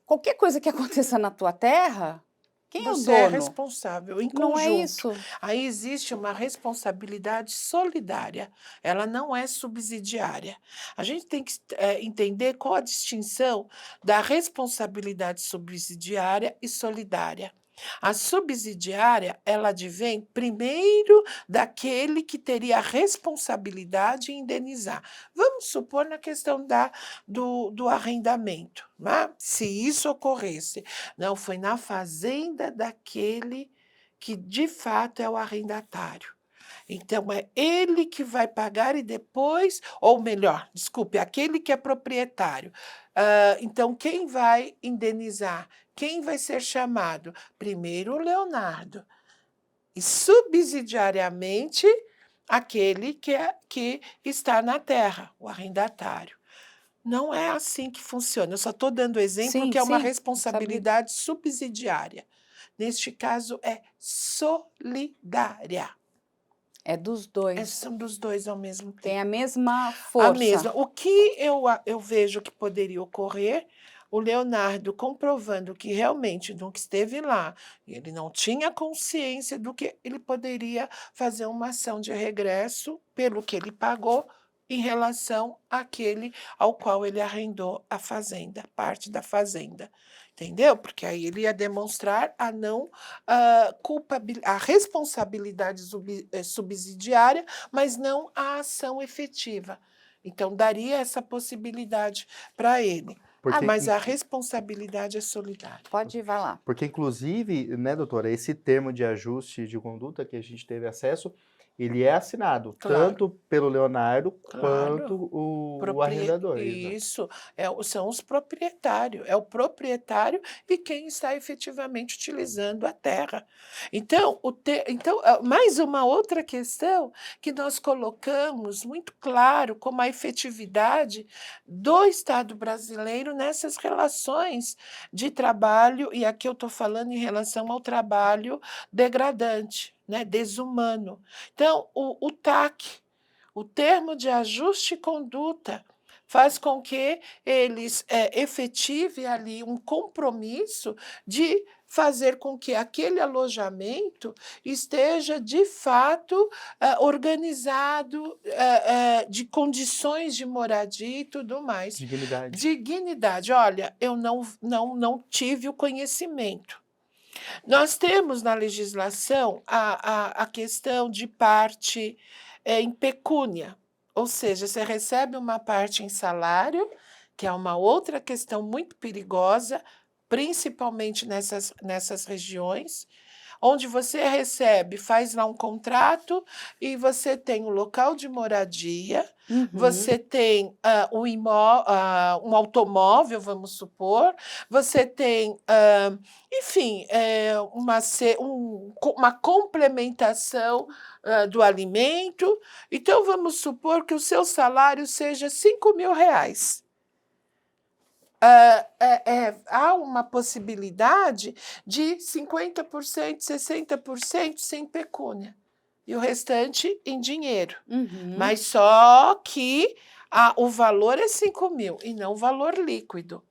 Qualquer coisa que aconteça na tua terra, quem Você é é o dono? responsável em Não é conjunto. isso. Aí existe uma responsabilidade solidária, ela não é subsidiária. A gente tem que entender qual a distinção da responsabilidade subsidiária e solidária. A subsidiária, ela advém primeiro daquele que teria a responsabilidade em indenizar. Vamos supor na questão do arrendamento, né? Se isso ocorresse. Não, foi na fazenda daquele que de fato é o arrendatário. Então, é ele que vai pagar e depois, ou melhor, desculpe, aquele que é proprietário. Então, quem vai indenizar? Quem vai ser chamado? Primeiro o Leonardo. E subsidiariamente aquele que está na terra, o arrendatário. Não é assim que funciona. Eu só estou dando exemplo Sim, que é uma sim, responsabilidade subsidiária. Neste caso, é solidária. É dos dois. São dos dois ao mesmo tempo. Tem a mesma força. A mesma. O que eu vejo que poderia ocorrer, o Leonardo comprovando que realmente nunca esteve lá, e ele não tinha consciência do que ele poderia fazer uma ação de regresso pelo que ele pagou em relação àquele ao qual ele arrendou a fazenda, parte da fazenda. Entendeu? Porque aí ele ia demonstrar a não a responsabilidade subsidiária, mas não a ação efetiva. Então, daria essa possibilidade para ele. Porque- Mas a responsabilidade é solidária. Pode ir, vai lá. Porque, inclusive, né, doutora, esse termo de ajuste de conduta que a gente teve acesso, ele é assinado Claro. tanto pelo Leonardo Claro. quanto o arrendador. Exato. Isso, são os proprietários, é o proprietário e quem está efetivamente utilizando a terra. Então, mais uma outra questão que nós colocamos muito claro como a efetividade do Estado brasileiro nessas relações de trabalho, e aqui eu estou falando em relação ao trabalho degradante, né, desumano. Então, o TAC, o termo de ajuste e conduta, faz com que eles efetivem ali um compromisso de fazer com que aquele alojamento esteja, de fato, organizado, de condições de moradia e tudo mais. Dignidade. Dignidade. Olha, eu não tive o conhecimento. Nós temos na legislação a questão de parte em pecúnia, ou seja, você recebe uma parte em salário, que é uma outra questão muito perigosa, principalmente nessas regiões, onde você recebe, faz lá um contrato e você tem um local de moradia, Uhum. você tem um automóvel, vamos supor, você tem, enfim, uma complementação do alimento. Então, vamos supor que o seu salário seja R$ 5.000. Há uma possibilidade de 50%, 60% sem pecúnia, e o restante em dinheiro. Uhum. Mas só que o valor é 5.000 e não o valor líquido.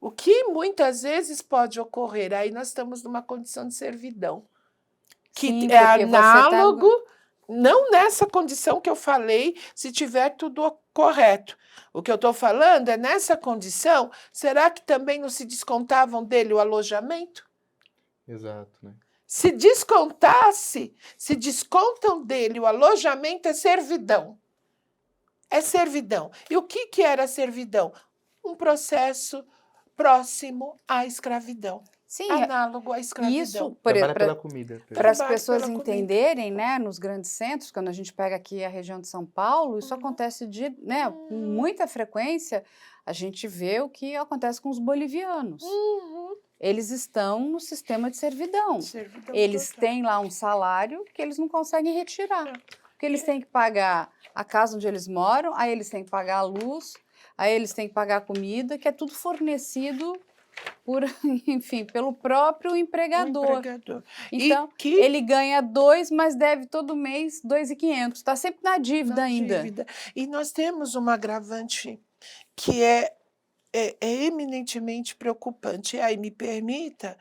O que muitas vezes pode ocorrer, aí nós estamos numa condição de servidão, que Sim, é porque você tá- análogo, não nessa condição que eu falei, se tiver tudo correto. O que eu estou falando é nessa condição, será que também não se descontavam dele o alojamento? Exato, né? Se descontasse, se descontam dele o alojamento, é servidão. É servidão. E o que era servidão? Um processo próximo à escravidão. Sim, Análogo à escravidão. isso, Trabalha pela comida. para as Trabalho pessoas pela comida. entenderem, né, nos grandes centros, quando a gente pega aqui a região de São Paulo, isso acontece com muita frequência, a gente vê o que acontece com os bolivianos. Eles estão no sistema de servidão. Servidão Eles total. têm lá um salário que eles não conseguem retirar. Porque eles têm que pagar a casa onde eles moram, aí eles têm que pagar a luz, aí eles têm que pagar a comida, que é tudo fornecido enfim, pelo próprio empregador. Então, ele ganha 2, mas deve todo mês 2.500. Está sempre na dívida ainda. E nós temos uma agravante que é eminentemente preocupante. E aí me permita,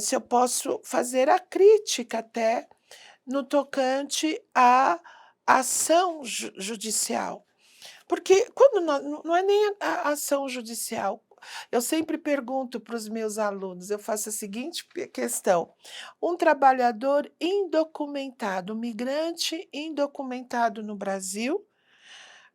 se eu posso fazer a crítica até no tocante à ação judicial. Porque quando não é nem a ação judicial, eu sempre pergunto para os meus alunos, eu faço a seguinte questão: um trabalhador indocumentado, um migrante indocumentado no Brasil,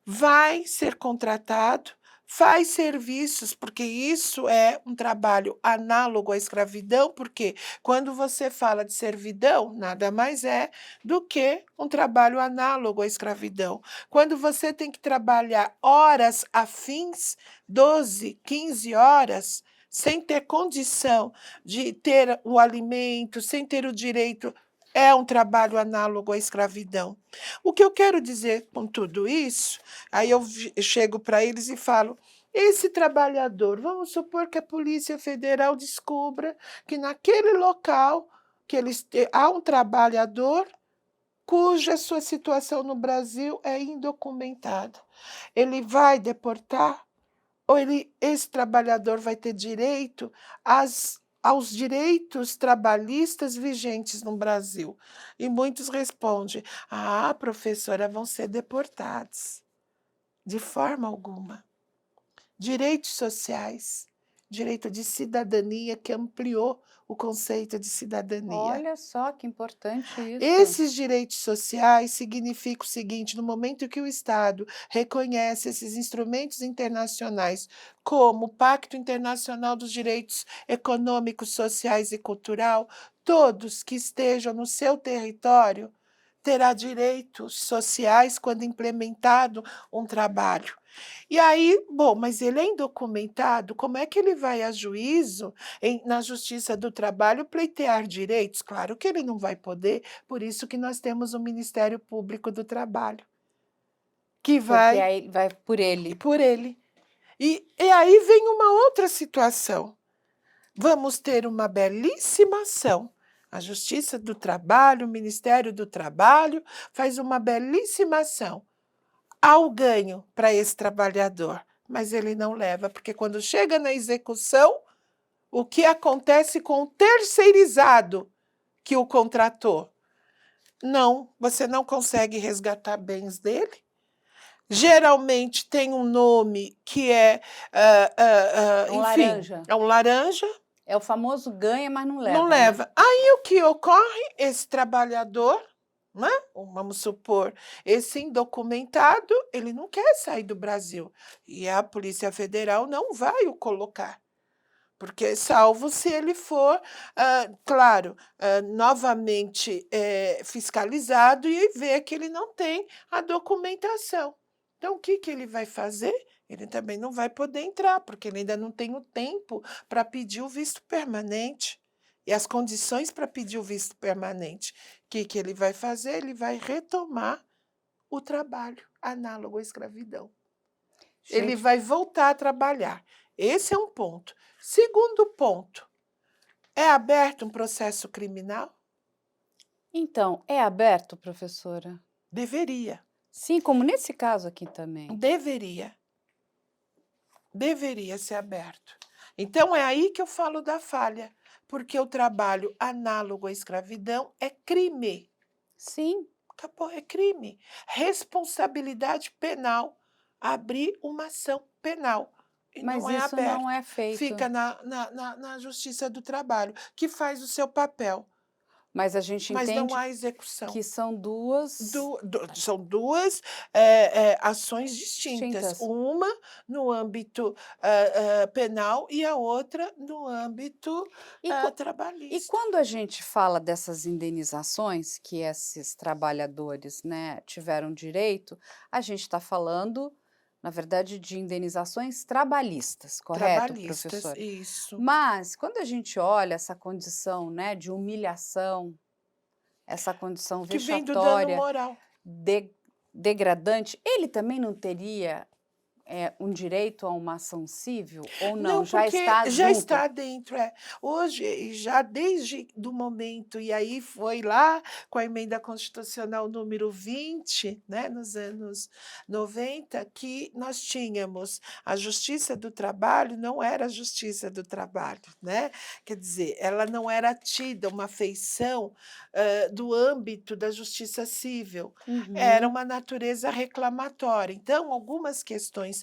vai ser contratado, faz serviços, porque isso é um trabalho análogo à escravidão, porque quando você fala de servidão, nada mais é do que um trabalho análogo à escravidão. Quando você tem que trabalhar horas afins, 12, 15 horas, sem ter condição de ter o alimento, sem ter o direito, é um trabalho análogo à escravidão. O que eu quero dizer com tudo isso, aí eu chego para eles e falo: esse trabalhador, vamos supor que a Polícia Federal descubra que naquele local há um trabalhador cuja sua situação no Brasil é indocumentada. Ele vai deportar? Ou esse trabalhador vai ter direito aos direitos trabalhistas vigentes no Brasil? E muitos respondem: professora, vão ser deportados. De forma alguma. Direitos sociais, direito de cidadania, que ampliou o conceito de cidadania. Olha só que importante isso. Esses direitos sociais significam o seguinte: no momento que o Estado reconhece esses instrumentos internacionais, como o Pacto Internacional dos Direitos Econômicos, Sociais e Cultural, todos que estejam no seu território terá direitos sociais quando implementado um trabalho. E aí, bom, mas ele é indocumentado, como é que ele vai a juízo na Justiça do Trabalho pleitear direitos? Claro que ele não vai poder, por isso que nós temos o Ministério Público do Trabalho, que Porque vai aí vai por ele. por ele. E aí vem uma outra situação. Vamos ter uma belíssima ação. A Justiça do Trabalho, o Ministério do Trabalho faz uma belíssima ação. Há o ganho para esse trabalhador, mas ele não leva, porque quando chega na execução, o que acontece com o terceirizado que o contratou? Não, você não consegue resgatar bens dele. Geralmente tem um nome que é, Um enfim, laranja. é um laranja, É o famoso ganha, mas não leva. não né? leva. Aí o que ocorre? Esse trabalhador, né? Vamos supor, esse indocumentado, ele não quer sair do Brasil. E a Polícia Federal não vai o colocar. Porque, salvo se ele for, claro, novamente fiscalizado e ver que ele não tem a documentação. Então, o que ele vai fazer? Ele também não vai poder entrar, porque ele ainda não tem o tempo para pedir o visto permanente e as condições para pedir o visto permanente. O que ele vai fazer? Ele vai retomar o trabalho análogo à escravidão. Ele Gente, vai voltar a trabalhar. Esse é um ponto. Segundo ponto, é aberto um processo criminal? então, é aberto, professora? Deveria. Sim, como nesse caso aqui também. Deveria. Deveria ser aberto. Então, é aí que eu falo da falha, porque o trabalho análogo à escravidão é crime. Sim, Acabou, é crime. Responsabilidade penal. Abrir uma ação penal. E mas não é isso aberto. não é feito. Fica na Justiça do Trabalho, que faz o seu papel, Mas a gente mas entende não há execução. que são duas São duas ações distintas. distintas. Uma no âmbito penal e a outra no âmbito E, E trabalhista. quando a gente fala dessas indenizações que esses trabalhadores, né, tiveram direito, a gente está falando, na verdade, de indenizações trabalhistas, correto, Trabalhistas, professora? isso. Mas quando a gente olha essa condição, né, de humilhação, essa condição Que vem do dano vexatória, moral. degradante, ele também não teria um direito a uma ação civil ou não? Já porque está já junto? está dentro. Hoje, já desde do momento, e aí foi lá com a emenda constitucional número 20, né, nos anos 90, que nós tínhamos a Justiça do Trabalho, não era a Justiça do Trabalho, né? Quer dizer, ela não era tida uma feição do âmbito da Justiça Civil, era Uhum. uma natureza reclamatória. Então, algumas questões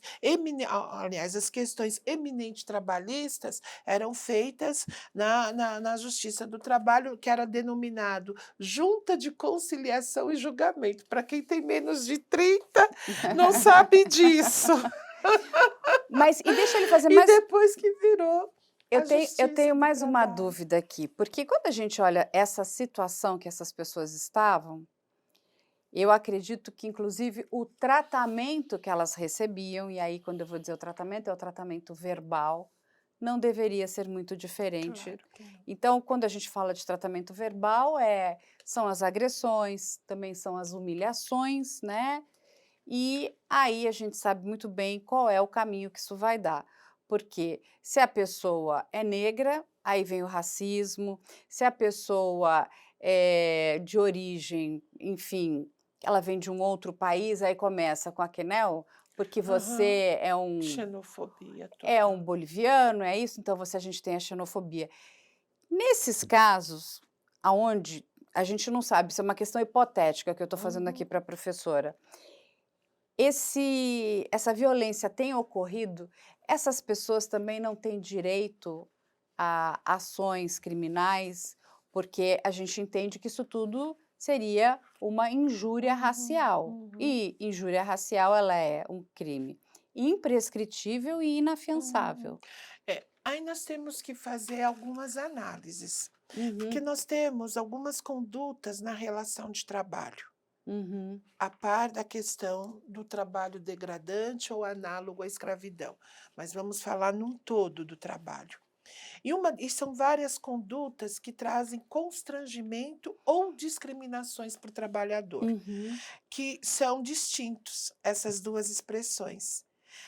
aliás, as questões eminentes trabalhistas eram feitas na Justiça do Trabalho, que era denominado Junta de Conciliação e Julgamento. Para quem tem menos de 30, não sabe disso. Mas, e deixa ele fazer E mais. depois que virou Eu a tenho Justiça do mais uma Trabalho. dúvida aqui, porque quando a gente olha essa situação que essas pessoas estavam, eu acredito que, inclusive, o tratamento que elas recebiam, e aí, quando eu vou dizer o tratamento, é o tratamento verbal, não deveria ser muito diferente. Claro que não. Então, quando a gente fala de tratamento verbal, são as agressões, também são as humilhações, né? E aí a gente sabe muito bem qual é o caminho que isso vai dar. Porque se a pessoa é negra, aí vem o racismo, se a pessoa é de origem, enfim, ela vem de um outro país, aí começa com a quenel, porque você é um Xenofobia boliviano, é isso? Então a gente tem a xenofobia. Nesses casos, aonde a gente não sabe, isso é uma questão hipotética que eu estou fazendo aqui para a professora. Essa violência tem ocorrido, essas pessoas também não têm direito a ações criminais, porque a gente entende que isso tudo seria uma injúria racial. E injúria racial ela é um crime imprescritível e inafiançável. Aí nós temos que fazer algumas análises, Uhum. porque nós temos algumas condutas na relação de trabalho. Uhum. a par da questão do trabalho degradante ou análogo à escravidão, mas vamos falar num todo do trabalho. E são várias condutas que trazem constrangimento ou discriminações para o trabalhador, Uhum. que são distintos, essas duas expressões.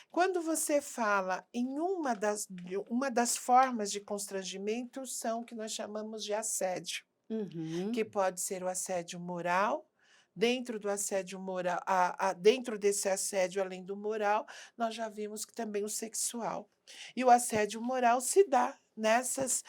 Quando você fala em uma das formas de constrangimento, são o que nós chamamos de assédio, Uhum. que pode ser o assédio moral. Dentro do assédio moral, dentro desse assédio, além do moral, nós já vimos que também o sexual. E o assédio moral se dá nessas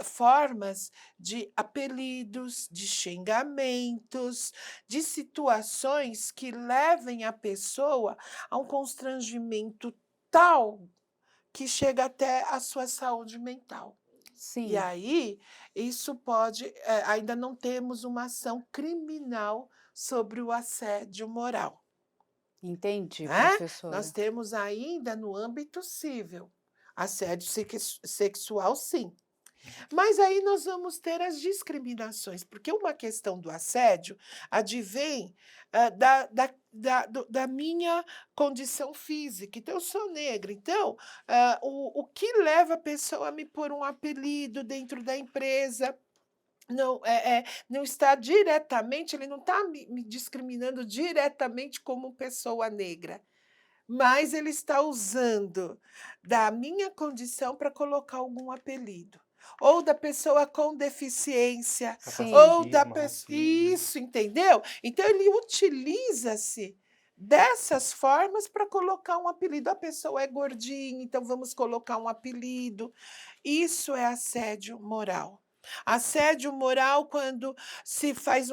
formas de apelidos, de xingamentos, de situações que levem a pessoa a um constrangimento tal que chega até a sua saúde mental. E Sim. aí, isso pode, ainda não temos uma ação criminal sobre o assédio moral, Entendi, né? Nós professora. temos ainda no âmbito civil, assédio sexual, sim. Mas aí nós vamos ter as discriminações, porque uma questão do assédio advém da minha condição física. Então, eu sou negra. Então, o que leva a pessoa a me pôr um apelido dentro da empresa não está diretamente, ele não está me discriminando diretamente como pessoa negra, mas ele está usando da minha condição para colocar algum apelido. Ou da pessoa com deficiência, Sim. ou da Capacitismo, pessoa. racismo. Isso, entendeu? Então, ele utiliza-se dessas formas para colocar um apelido. A pessoa é gordinha, então vamos colocar um apelido. Isso é assédio moral. Assédio moral quando se faz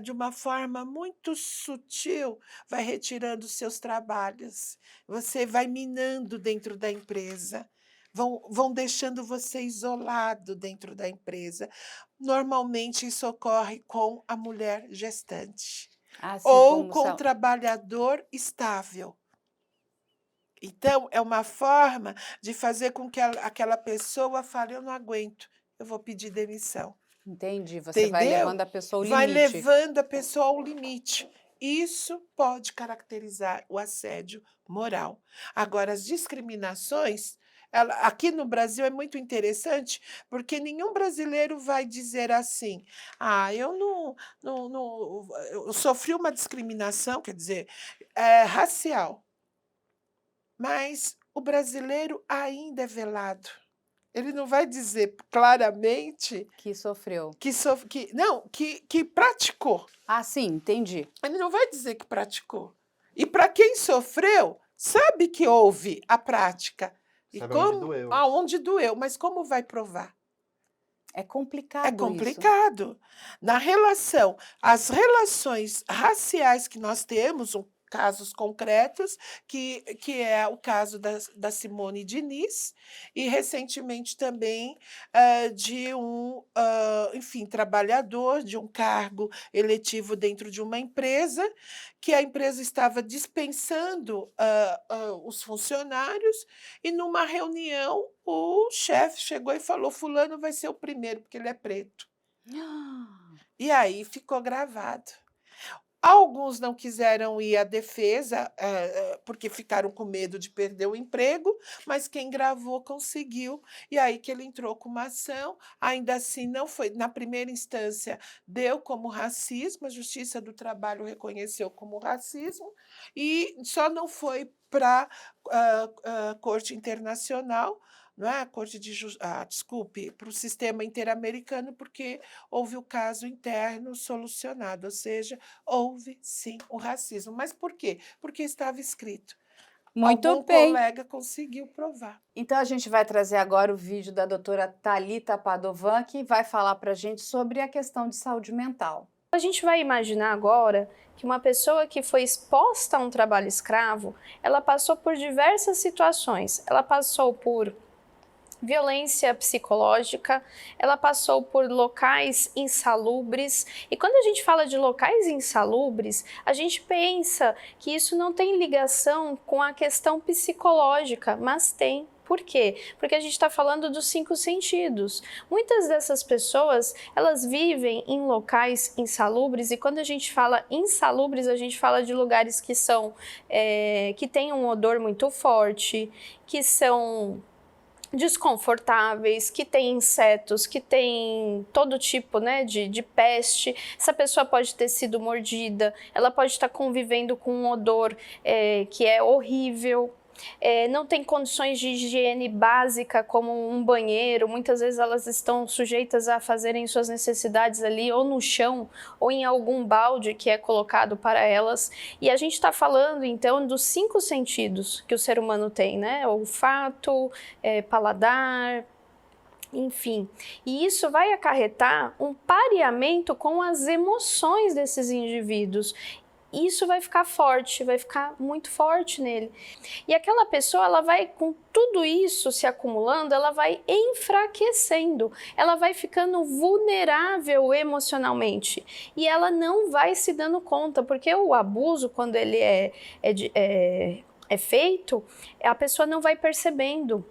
de uma forma muito sutil, vai retirando seus trabalhos, você vai minando dentro da empresa, vão deixando você isolado dentro da empresa. Normalmente isso ocorre com a mulher gestante Assim ou como com o trabalhador estável. Então, é uma forma de fazer com que aquela pessoa fale: eu não aguento, eu vou pedir demissão. Entendi, você vai Entendeu? levando a pessoa ao Vai limite. levando a pessoa ao limite. Isso pode caracterizar o assédio moral. Agora, as discriminações, aqui no Brasil é muito interessante, porque nenhum brasileiro vai dizer assim: ah, eu sofri uma discriminação, quer dizer, racial. Mas o brasileiro ainda é velado. Ele não vai dizer claramente Que sofreu. que praticou. Ah, sim, entendi. Ele não vai dizer que praticou. E para quem sofreu, sabe que houve a prática. E Sabe onde doeu. aonde doeu, mas como vai provar? É complicado É isso. complicado. As relações raciais que nós temos, casos concretos, que é o caso da Simone Diniz, e recentemente também de enfim, trabalhador de um cargo eletivo dentro de uma empresa, que a empresa estava dispensando os funcionários, e numa reunião o chefe chegou e falou: fulano vai ser o primeiro, porque ele é preto. E aí ficou gravado. Alguns não quiseram ir à defesa, porque ficaram com medo de perder o emprego, mas quem gravou conseguiu. E aí que ele entrou com uma ação, ainda assim não foi, na primeira instância, deu como racismo, a Justiça do Trabalho reconheceu como racismo, e só não foi para a Corte Internacional, não é? A Corte desculpe, para o sistema interamericano, porque houve o caso interno solucionado, ou seja, houve sim o racismo. Mas por quê? Porque estava escrito. Muito Algum bem. colega conseguiu provar. Então, a gente vai trazer agora o vídeo da doutora Thalita Padovan, que vai falar para a gente sobre a questão de saúde mental. A gente vai imaginar agora que uma pessoa que foi exposta a um trabalho escravo, ela passou por diversas situações. Ela passou por violência psicológica, ela passou por locais insalubres, e quando a gente fala de locais insalubres, a gente pensa que isso não tem ligação com a questão psicológica, mas tem, Por quê? Porque a gente está falando dos 5 sentidos. Muitas dessas pessoas, elas vivem em locais insalubres, e quando a gente fala insalubres, a gente fala de lugares que são, que têm um odor muito forte, que são desconfortáveis, que tem insetos, que tem todo tipo, né, de peste. Essa pessoa pode ter sido mordida, ela pode estar convivendo com um odor que é horrível. Não tem condições de higiene básica como um banheiro, muitas vezes elas estão sujeitas a fazerem suas necessidades ali ou no chão ou em algum balde que é colocado para elas. E a gente está falando então dos 5 sentidos que o ser humano tem, né? Olfato, paladar, enfim. E isso vai acarretar um pareamento com as emoções desses indivíduos. Isso vai ficar forte, vai ficar muito forte nele. E aquela pessoa, ela vai, com tudo isso se acumulando, ela vai enfraquecendo, ela vai ficando vulnerável emocionalmente. E ela não vai se dando conta, porque o abuso, quando ele é feito, a pessoa não vai percebendo.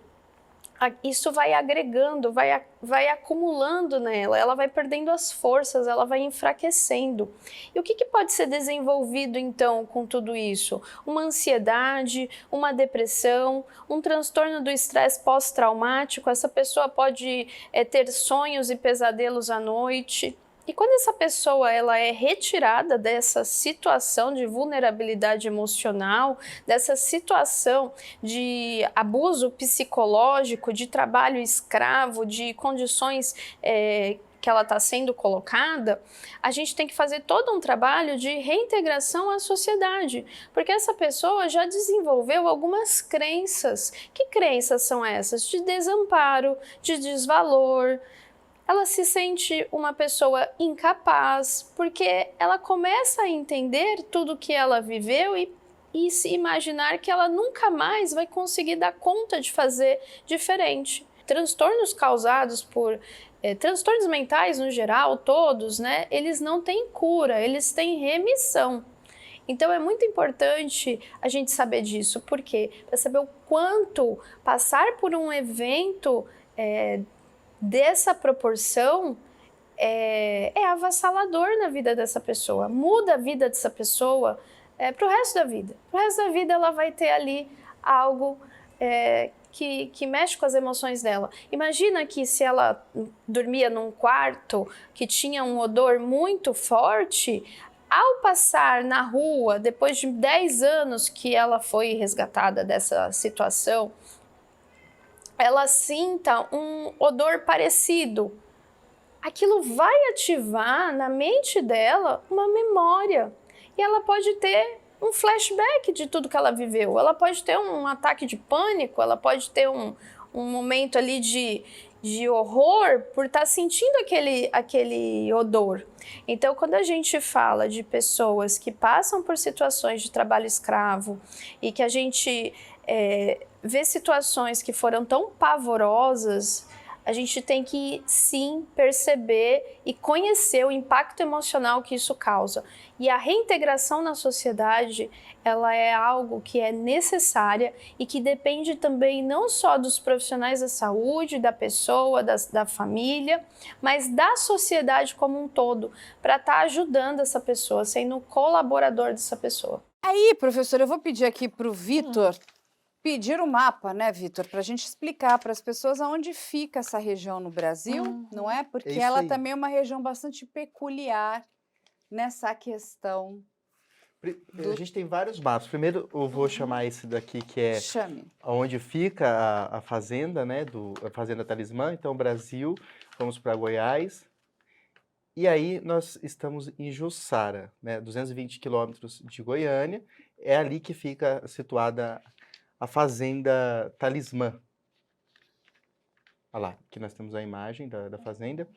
Isso vai agregando, vai acumulando nela, ela vai perdendo as forças, ela vai enfraquecendo. E o que pode ser desenvolvido então com tudo isso? Uma ansiedade, uma depressão, um transtorno do estresse pós-traumático. Essa pessoa pode ter sonhos e pesadelos à noite. E quando essa pessoa ela é retirada dessa situação de vulnerabilidade emocional, dessa situação de abuso psicológico, de trabalho escravo, de condições que ela está sendo colocada, a gente tem que fazer todo um trabalho de reintegração à sociedade, porque essa pessoa já desenvolveu algumas crenças. Que crenças são essas? De desamparo, de desvalor. Ela se sente uma pessoa incapaz, porque ela começa a entender tudo que ela viveu e se imaginar que ela nunca mais vai conseguir dar conta de fazer diferente. Transtornos causados por transtornos mentais no geral, todos, né? Eles não têm cura, eles têm remissão. Então é muito importante a gente saber disso. Por quê? Para saber o quanto passar por um evento dessa proporção é avassalador na vida dessa pessoa, muda a vida dessa pessoa para o resto da vida. Para o resto da vida ela vai ter ali algo que mexe com as emoções dela. Imagina que se ela dormia num quarto que tinha um odor muito forte, ao passar na rua, depois de 10 anos que ela foi resgatada dessa situação, ela sinta um odor parecido. Aquilo vai ativar na mente dela uma memória. E ela pode ter um flashback de tudo que ela viveu. Ela pode ter um ataque de pânico, ela pode ter um momento ali de horror por estar sentindo aquele odor. Então, quando a gente fala de pessoas que passam por situações de trabalho escravo e que a gente vê situações que foram tão pavorosas, a gente tem que sim perceber e conhecer o impacto emocional que isso causa. E a reintegração na sociedade, ela é algo que é necessária e que depende também não só dos profissionais da saúde, da pessoa, da família, mas da sociedade como um todo, para estar ajudando essa pessoa, sendo colaborador dessa pessoa. Aí, professora, eu vou pedir aqui para o Vitor pedir um mapa, né, Vitor, para a gente explicar para as pessoas aonde fica essa região no Brasil, não é? Porque ela também é uma região bastante peculiar nessa questão. A gente tem vários mapas. Primeiro eu vou chamar esse daqui que é onde fica a fazenda, né, a Fazenda Talismã. Então, Brasil, vamos para Goiás. E aí nós estamos em Jussara, né, 220 quilômetros de Goiânia. É ali que fica situada a Fazenda Talismã. Olha lá, aqui nós temos a imagem da fazenda.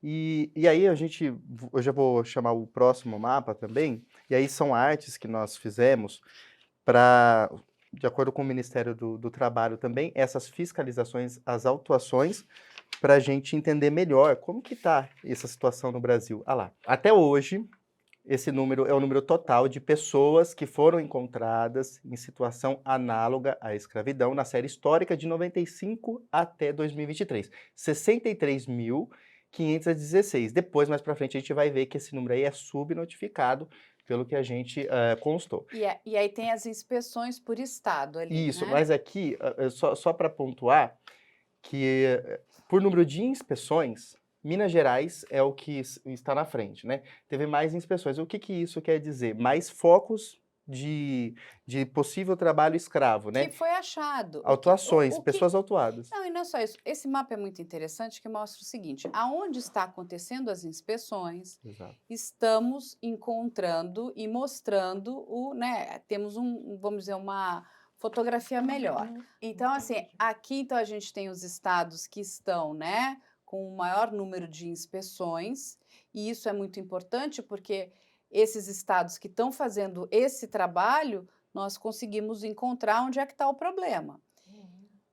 E aí eu já vou chamar o próximo mapa também, e aí são artes que nós fizemos para, de acordo com o Ministério do Trabalho também, essas fiscalizações, as autuações, para a gente entender melhor como que está essa situação no Brasil. Ah lá, até hoje, Esse número é o número total de pessoas que foram encontradas em situação análoga à escravidão na série histórica de 95 até 2023. 63.516. Depois, mais para frente, a gente vai ver que esse número aí é subnotificado, pelo que a gente constou. E aí tem as inspeções por estado ali, Isso, né? mas aqui, só para pontuar, que por número de inspeções, Minas Gerais é o que está na frente, né? Teve mais inspeções. O que isso quer dizer? Mais focos de possível trabalho escravo, né? Que foi achado. Autuações, pessoas autuadas. Não, e não é só isso. Esse mapa é muito interessante, que mostra o seguinte: aonde está acontecendo as inspeções, Exato. estamos encontrando e mostrando né? Temos vamos dizer, uma fotografia melhor. Então, assim, aqui então a gente tem os estados que estão, né, com o maior número de inspeções, e isso é muito importante porque esses estados que estão fazendo esse trabalho, nós conseguimos encontrar onde é que está o problema.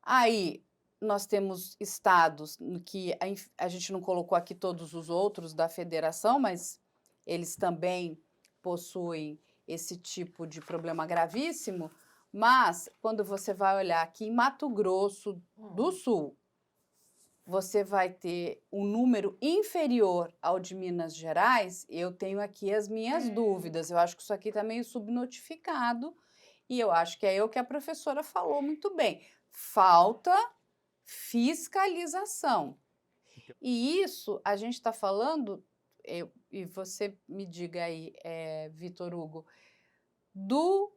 Aí nós temos estados que a gente não colocou aqui todos os outros da federação, mas eles também possuem esse tipo de problema gravíssimo. Mas quando você vai olhar aqui em Mato Grosso do Sul, você vai ter um número inferior ao de Minas Gerais. Eu tenho aqui as minhas dúvidas. Eu acho que isso aqui está meio subnotificado. E eu acho que é o que a professora falou muito bem. Falta fiscalização. E isso a gente está falando, e você me diga aí, Vitor Hugo, do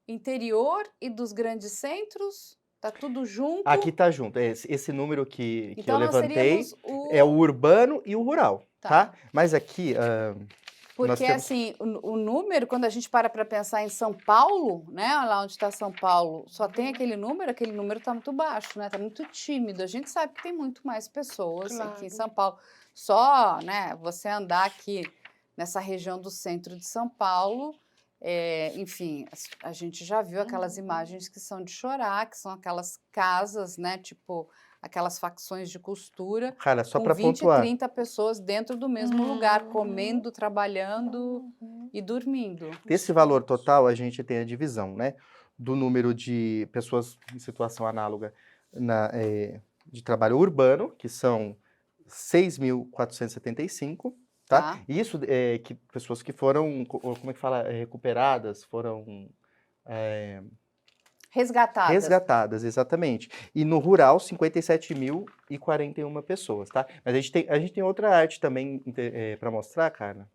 interior e dos grandes centros? Tá tudo junto? Aqui tá junto. Esse número que Então, eu nós levantei seríamos é o urbano e o rural, tá? Mas aqui... Porque, assim, o número, quando a gente para pensar em São Paulo, né, lá onde está São Paulo, só tem aquele número está muito baixo, né, está muito tímido. A gente sabe que tem muito mais pessoas aqui em São Paulo. Só, né, você andar aqui nessa região do centro de São Paulo, enfim, a gente já viu aquelas imagens que são de chorar, que são aquelas casas, né, tipo... aquelas facções de costura, cara, só com para 20, pontuar. 30 pessoas dentro do mesmo lugar, comendo, trabalhando e dormindo. Desse valor total, a gente tem a divisão, né? Do número de pessoas em situação análoga de trabalho urbano, que são 6.475, tá? Isso que pessoas que foram, como é que fala, recuperadas, foram... Resgatadas, exatamente. E no rural, 57.041 pessoas, tá? Mas a gente tem outra arte também para mostrar, Carla.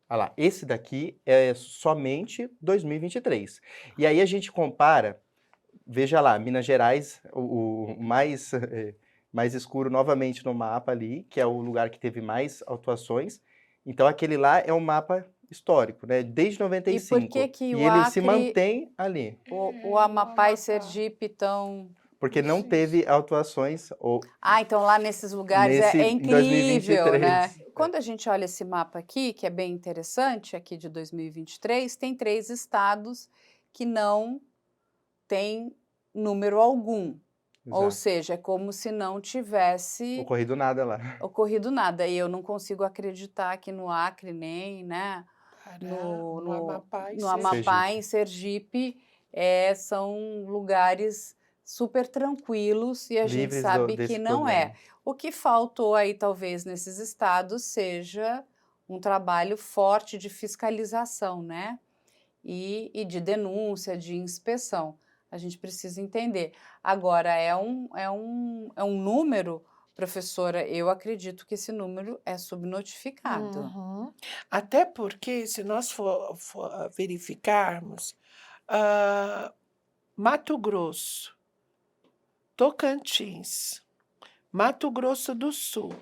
Olha lá, esse daqui é somente 2023. E aí a gente compara, veja lá, Minas Gerais, o mais escuro novamente no mapa ali, que é o lugar que teve mais autuações. Então aquele lá é um mapa histórico, né? Desde 95. E por que o Acre, ele se mantém ali. O Amapá e Sergipe estão... Porque não teve autuações. Então lá nesses lugares é incrível, 2023. né? Quando a gente olha esse mapa aqui, que é bem interessante, aqui de 2023, tem 3 estados que não têm número algum. Exato. Ou seja, é como se não tivesse... ocorrido nada lá. Ocorrido nada. E eu não consigo acreditar que no Acre, nem, né? No Amapá, em Sergipe, são lugares super tranquilos e a gente sabe que não é. O que faltou aí, talvez, nesses estados seja um trabalho forte de fiscalização, né? E de denúncia, de inspeção. A gente precisa entender. Agora, é um número... Professora, eu acredito que esse número é subnotificado. Até porque, se nós for verificarmos, Mato Grosso, Tocantins, Mato Grosso do Sul,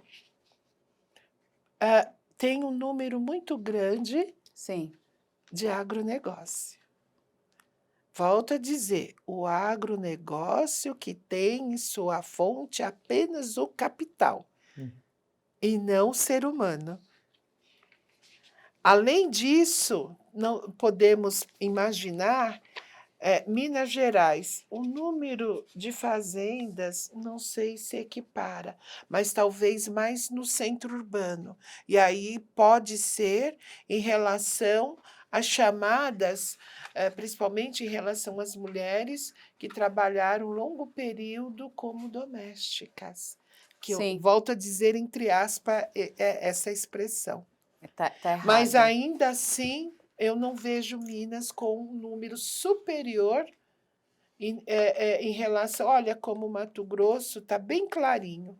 tem um número muito grande de agronegócio. Volto a dizer, o agronegócio que tem em sua fonte apenas o capital e não o ser humano. Além disso, não podemos imaginar Minas Gerais, o número de fazendas, não sei se equipara, mas talvez mais no centro urbano. E aí pode ser em relação às chamadas, principalmente em relação às mulheres que trabalharam longo período como domésticas. Que eu Sim. volto a dizer, entre aspas, essa expressão. Tá errado. Mas ainda assim, eu não vejo Minas com um número superior em relação. Olha, como Mato Grosso está bem clarinho.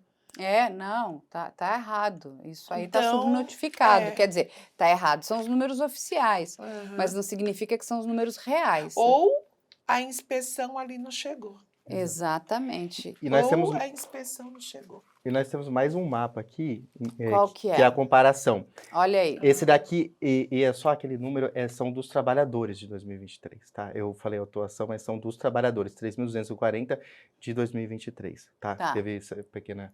Não, tá errado. Isso aí tá Então, subnotificado. Quer dizer, tá errado. São os números oficiais, mas aham. não significa que são os números reais. Ou a inspeção ali não chegou. Exatamente. E nós Ou temos, a inspeção não chegou. e nós temos mais um mapa aqui, Qual que que é é? a comparação. Olha aí. Esse daqui, e é só aquele número, são dos trabalhadores de 2023, tá? Eu falei atuação, mas são dos trabalhadores, 3.240 de 2023, tá? Tá. Teve essa pequena...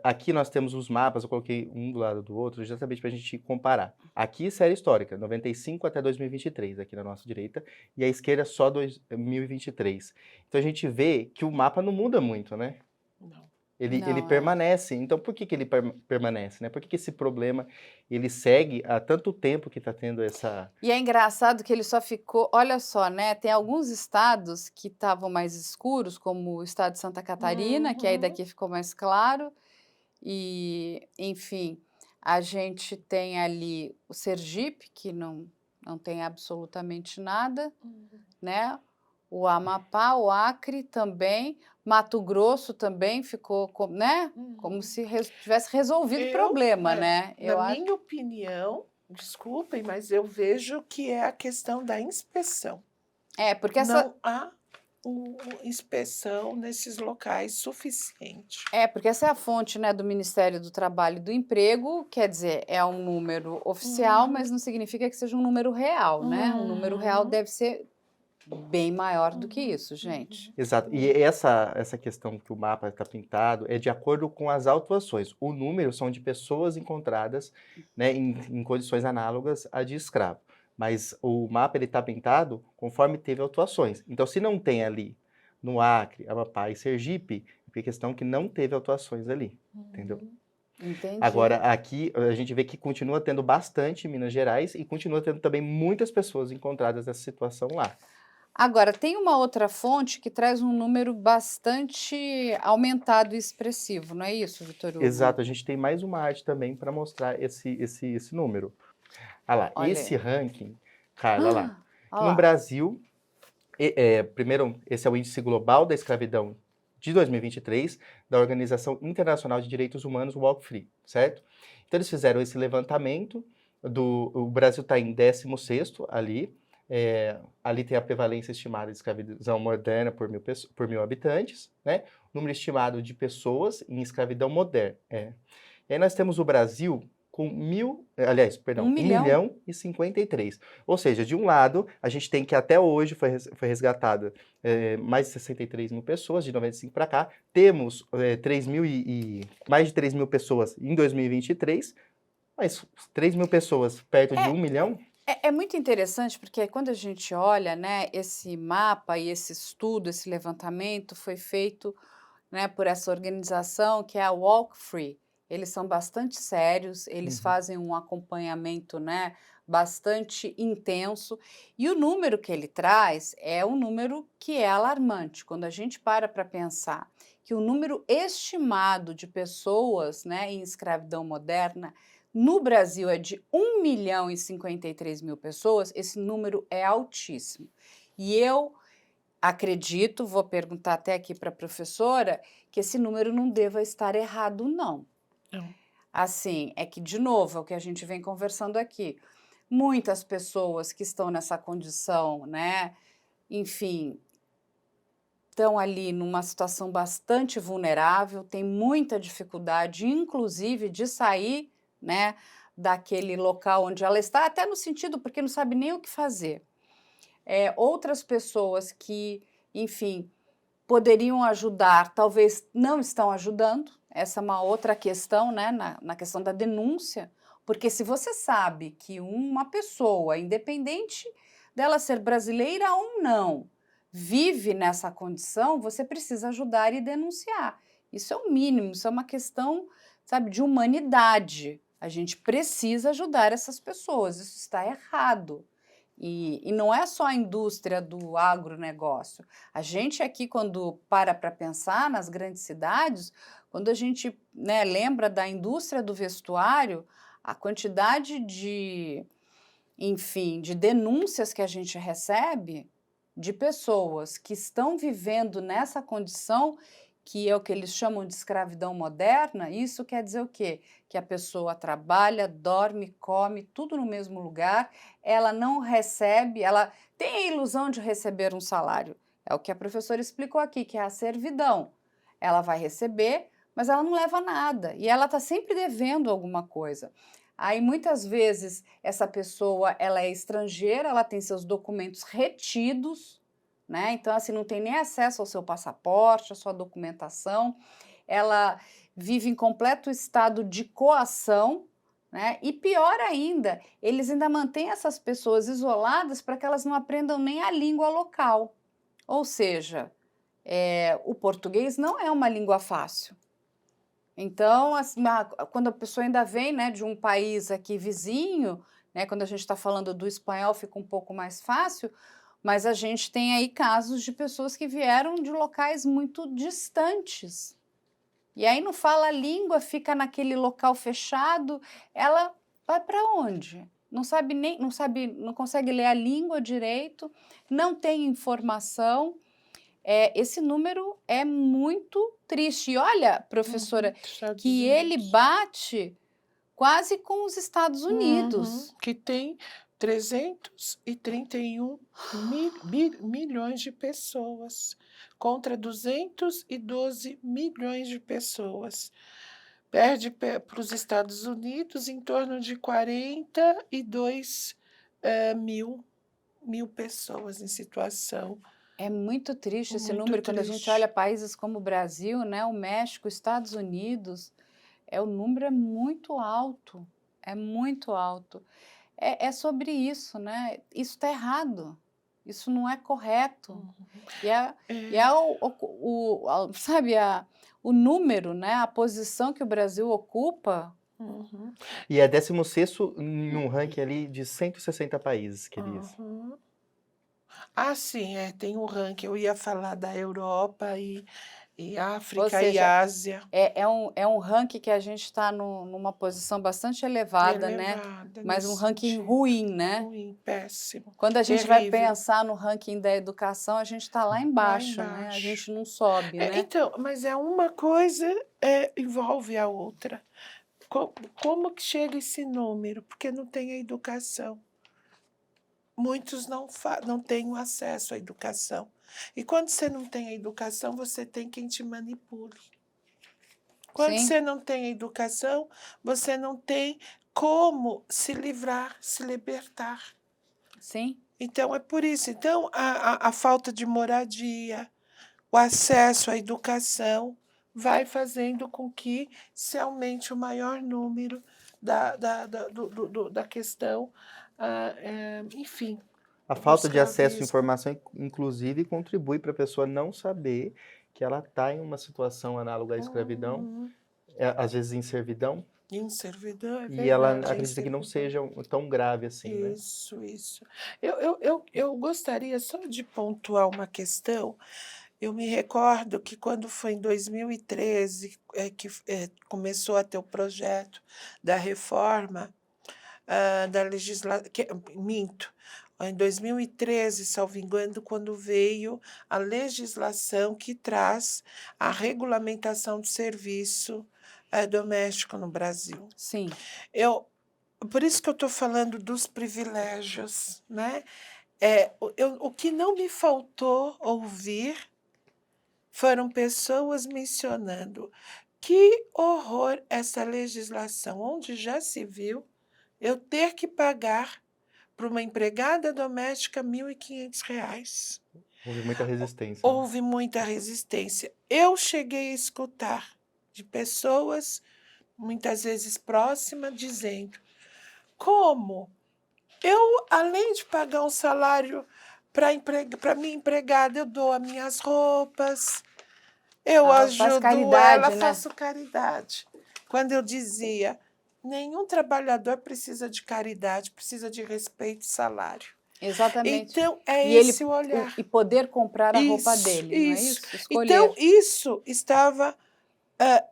aqui nós temos os mapas, eu coloquei um do lado do outro, justamente para a gente comparar. Aqui, série histórica, 95 até 2023, aqui na nossa direita, e à esquerda só 2023. Então a gente vê que o mapa não muda muito, né? Não. Ele Não, permanece. Então, por que ele permanece, né? Por que esse problema, ele segue há tanto tempo que está tendo essa... E é engraçado que ele só ficou, olha só, né? Tem alguns estados que estavam mais escuros, como o estado de Santa Catarina, que aí daqui ficou mais claro. E, enfim, a gente tem ali o Sergipe, que não tem absolutamente nada, né? O Amapá, o Acre também, Mato Grosso também ficou, né? Como se tivesse resolvido o problema, né? Na minha opinião, desculpem, mas eu vejo que é a questão da inspeção. Porque essa... Não há inspeção nesses locais suficiente. Porque essa é a fonte, né, do Ministério do Trabalho e do Emprego, quer dizer, é um número oficial, mas não significa que seja um número real, né? Um número real deve ser bem maior do que isso, gente. Exato. E essa questão que o mapa está pintado é de acordo com as autuações. O número são de pessoas encontradas, né, em condições análogas à de escravo. Mas o mapa está pintado conforme teve autuações. Então, se não tem ali no Acre, Amapá e Sergipe, é questão que não teve autuações ali, entendeu? Entendi. Agora, aqui, a gente vê que continua tendo bastante em Minas Gerais e continua tendo também muitas pessoas encontradas nessa situação lá. Agora, tem uma outra fonte que traz um número bastante aumentado e expressivo, não é isso, Vitor Hugo? Exato, a gente tem mais uma arte também para mostrar esse número. Olha lá, Olha esse ranking, Carla, olha lá. Olha No lá. Brasil, primeiro, esse é o Índice Global da Escravidão de 2023, da Organização Internacional de Direitos Humanos, Walk Free, certo? Então, eles fizeram esse levantamento, o Brasil está em 16º ali, ali tem a prevalência estimada de escravidão moderna por mil habitantes, né? Número estimado de pessoas em escravidão moderna. E aí nós temos o Brasil com 1 milhão e 53. Ou seja, de um lado, a gente tem que até hoje foi resgatada mais de 63 mil pessoas, de 95 para cá. Temos mais de 3 mil pessoas em 2023, mas 3 mil pessoas perto de 1 milhão... É muito interessante porque quando a gente olha, né, esse mapa e esse estudo, esse levantamento foi feito, né, por essa organização que é a Walk Free. Eles são bastante sérios, eles fazem um acompanhamento, né, bastante intenso, e o número que ele traz é um número que é alarmante. Quando a gente para pensar que o número estimado de pessoas, né, em escravidão moderna no Brasil é de 1 milhão e 53 mil pessoas, esse número é altíssimo. E eu acredito, vou perguntar até aqui para a professora, que esse número não deva estar errado, não. Assim, é que, de novo, é o que a gente vem conversando aqui. Muitas pessoas que estão nessa condição, né, enfim, estão ali numa situação bastante vulnerável, tem muita dificuldade, inclusive, de sair, né, daquele local onde ela está, até no sentido porque não sabe nem o que fazer. Outras pessoas que, enfim, poderiam ajudar, talvez não estão ajudando. Essa é uma outra questão, né, na questão da denúncia, porque se você sabe que uma pessoa, independente dela ser brasileira ou não, vive nessa condição, você precisa ajudar e denunciar. Isso é o mínimo, isso é uma questão, sabe, de humanidade. A gente precisa ajudar essas pessoas, isso está errado. E não é só a indústria do agronegócio. A gente aqui, quando para pensar nas grandes cidades, quando a gente, né, lembra da indústria do vestuário, a quantidade de, enfim, de denúncias que a gente recebe de pessoas que estão vivendo nessa condição, que é o que eles chamam de escravidão moderna. Isso quer dizer o quê? Que a pessoa trabalha, dorme, come, tudo no mesmo lugar, ela não recebe, ela tem a ilusão de receber um salário. É o que a professora explicou aqui, que é a servidão. Ela vai receber, mas ela não leva nada, e ela está sempre devendo alguma coisa. Aí, muitas vezes, essa pessoa, ela é estrangeira, ela tem seus documentos retidos, né? Então, assim, não tem nem acesso ao seu passaporte, à sua documentação, ela vive em completo estado de coação, né? E pior ainda, eles ainda mantêm essas pessoas isoladas para que elas não aprendam nem a língua local. Ou seja, o português não é uma língua fácil. Então, assim, quando a pessoa ainda vem, né, de um país aqui vizinho, né, quando a gente está falando do espanhol fica um pouco mais fácil, mas a gente tem aí casos de pessoas que vieram de locais muito distantes. E aí não fala a língua, fica naquele local fechado, ela vai para onde? Não consegue ler a língua direito, não tem informação. Esse número é muito triste. E olha, professora, que ele bate quase com os Estados Unidos. Que tem 331 milhões de pessoas, contra 212 milhões de pessoas. Perde para os Estados Unidos em torno de 42 mil pessoas em situação. É muito triste esse Muito número, quando a gente triste. olha países como o Brasil, né, o México, Estados Unidos, o número é muito alto, é muito alto. É sobre isso, né? Isso está errado, isso não é correto. Sabe, o número, né, a posição que o Brasil ocupa. E é 16º em um ranking ali de 160 países, que eles. Ah, sim, tem um ranking. Eu ia falar da Europa e África Ou seja, e Ásia. É um ranking que a gente está numa posição bastante elevada, né? Mas um nesse ranking sentido. ruim, né? Ruim, péssimo. Quando a gente vai Terrível. pensar no ranking da educação, a gente está lá embaixo, né? A gente não sobe, né? Então, mas uma coisa envolve a outra. Como que chega esse número? Porque não tem a educação. Muitos não têm o acesso à educação. E quando você não tem a educação, você tem quem te manipule. Quando Sim. você não tem a educação, você não tem como se livrar, se libertar. Sim. Então, é por isso. Então, a falta de moradia, o acesso à educação, vai fazendo com que se aumente o maior número da questão, enfim. A falta de acesso à escravismo. informação, inclusive, contribui para a pessoa não saber que ela está em uma situação análoga à escravidão, às vezes em servidão, Em servidão, é e verdade. ela em acredita que não servidão. seja tão grave assim, né? Isso. Eu gostaria só de pontuar uma questão. Eu me recordo que quando foi em 2013 que começou a ter o projeto da reforma da legislação. Minto. Em 2013, salvo engano, quando veio a legislação que traz a regulamentação do serviço doméstico no Brasil. Sim. Por isso que eu estou falando dos privilégios, né? O que não me faltou ouvir foram pessoas mencionando que horror essa legislação, onde já se viu eu ter que pagar para uma empregada doméstica R$ 1.500. Houve muita resistência. Houve muita resistência. Eu cheguei a escutar de pessoas, muitas vezes próximas, dizendo: como Eu, além de pagar um salário para minha empregada, eu dou as minhas roupas, eu Ela faz ajudo caridade, ela, né? faço caridade. Quando eu dizia, nenhum trabalhador precisa de caridade, precisa de respeito e salário. Exatamente. Então, é E ele esse o olhar. e poder comprar a roupa Isso, dele, não é isso. isso? Escolher. Então, isso estava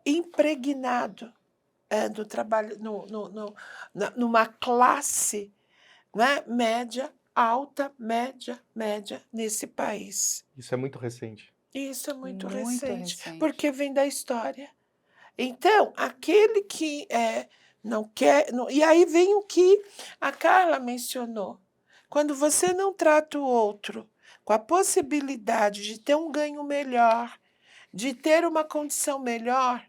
impregnado no trabalho, numa classe, né, média, alta, média, nesse país. Isso é muito recente. E isso é muito Muito recente, recente. porque vem da história. Então, aquele que não quer. E aí vem o que a Carla mencionou. Quando você não trata o outro com a possibilidade de ter um ganho melhor, de ter uma condição melhor,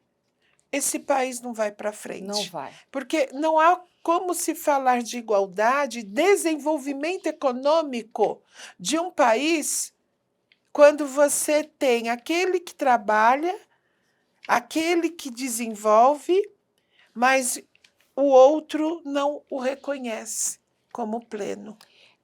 esse país não vai para frente. Não vai. Porque não há como se falar de igualdade, desenvolvimento econômico de um país quando você tem aquele que trabalha, aquele que desenvolve, mas o outro não o reconhece como pleno.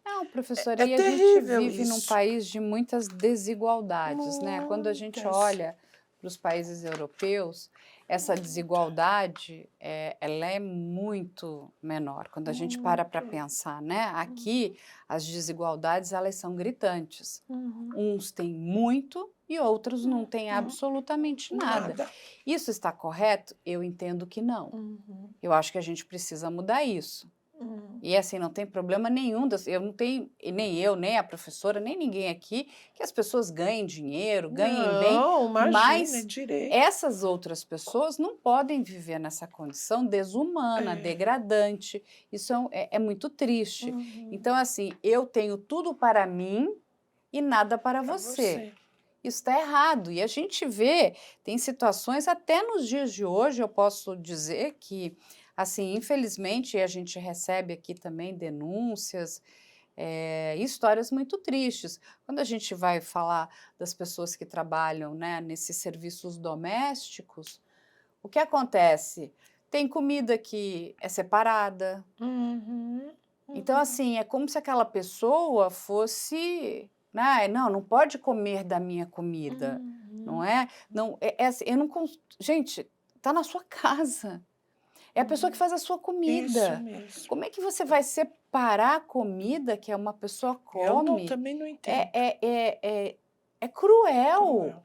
Não, professora, É e a gente terrível vive num isso. país de muitas desigualdades, né? Quando a gente Muitas. olha para os países europeus, essa desigualdade, ela é muito menor. Quando a gente para pensar, né? Aqui, as desigualdades, elas são gritantes. Uns têm muito e outros não têm absolutamente nada. Isso está correto? Eu entendo que não. Eu acho que a gente precisa mudar isso. E assim, não tem problema nenhum, eu não tenho, e nem eu, nem a professora, nem ninguém aqui, que as pessoas ganhem dinheiro, ganhem bem, Não, imagina, mas direito. essas outras pessoas não podem viver nessa condição desumana, degradante. Isso é muito triste. Então, assim, eu tenho tudo para mim e nada para você. Isso está errado. E a gente vê, tem situações, até nos dias de hoje, eu posso dizer que, assim, infelizmente, a gente recebe aqui também denúncias, histórias muito tristes. Quando a gente vai falar das pessoas que trabalham, né, nesses serviços domésticos, o que acontece? Tem comida que é separada. Então, assim, é como se aquela pessoa fosse... não pode comer da minha comida, não é? Não, assim, eu não... Gente, está na sua casa. É a pessoa que faz a sua comida. Isso mesmo. Como é que você vai separar a comida que uma pessoa come? Também não entendo. É cruel.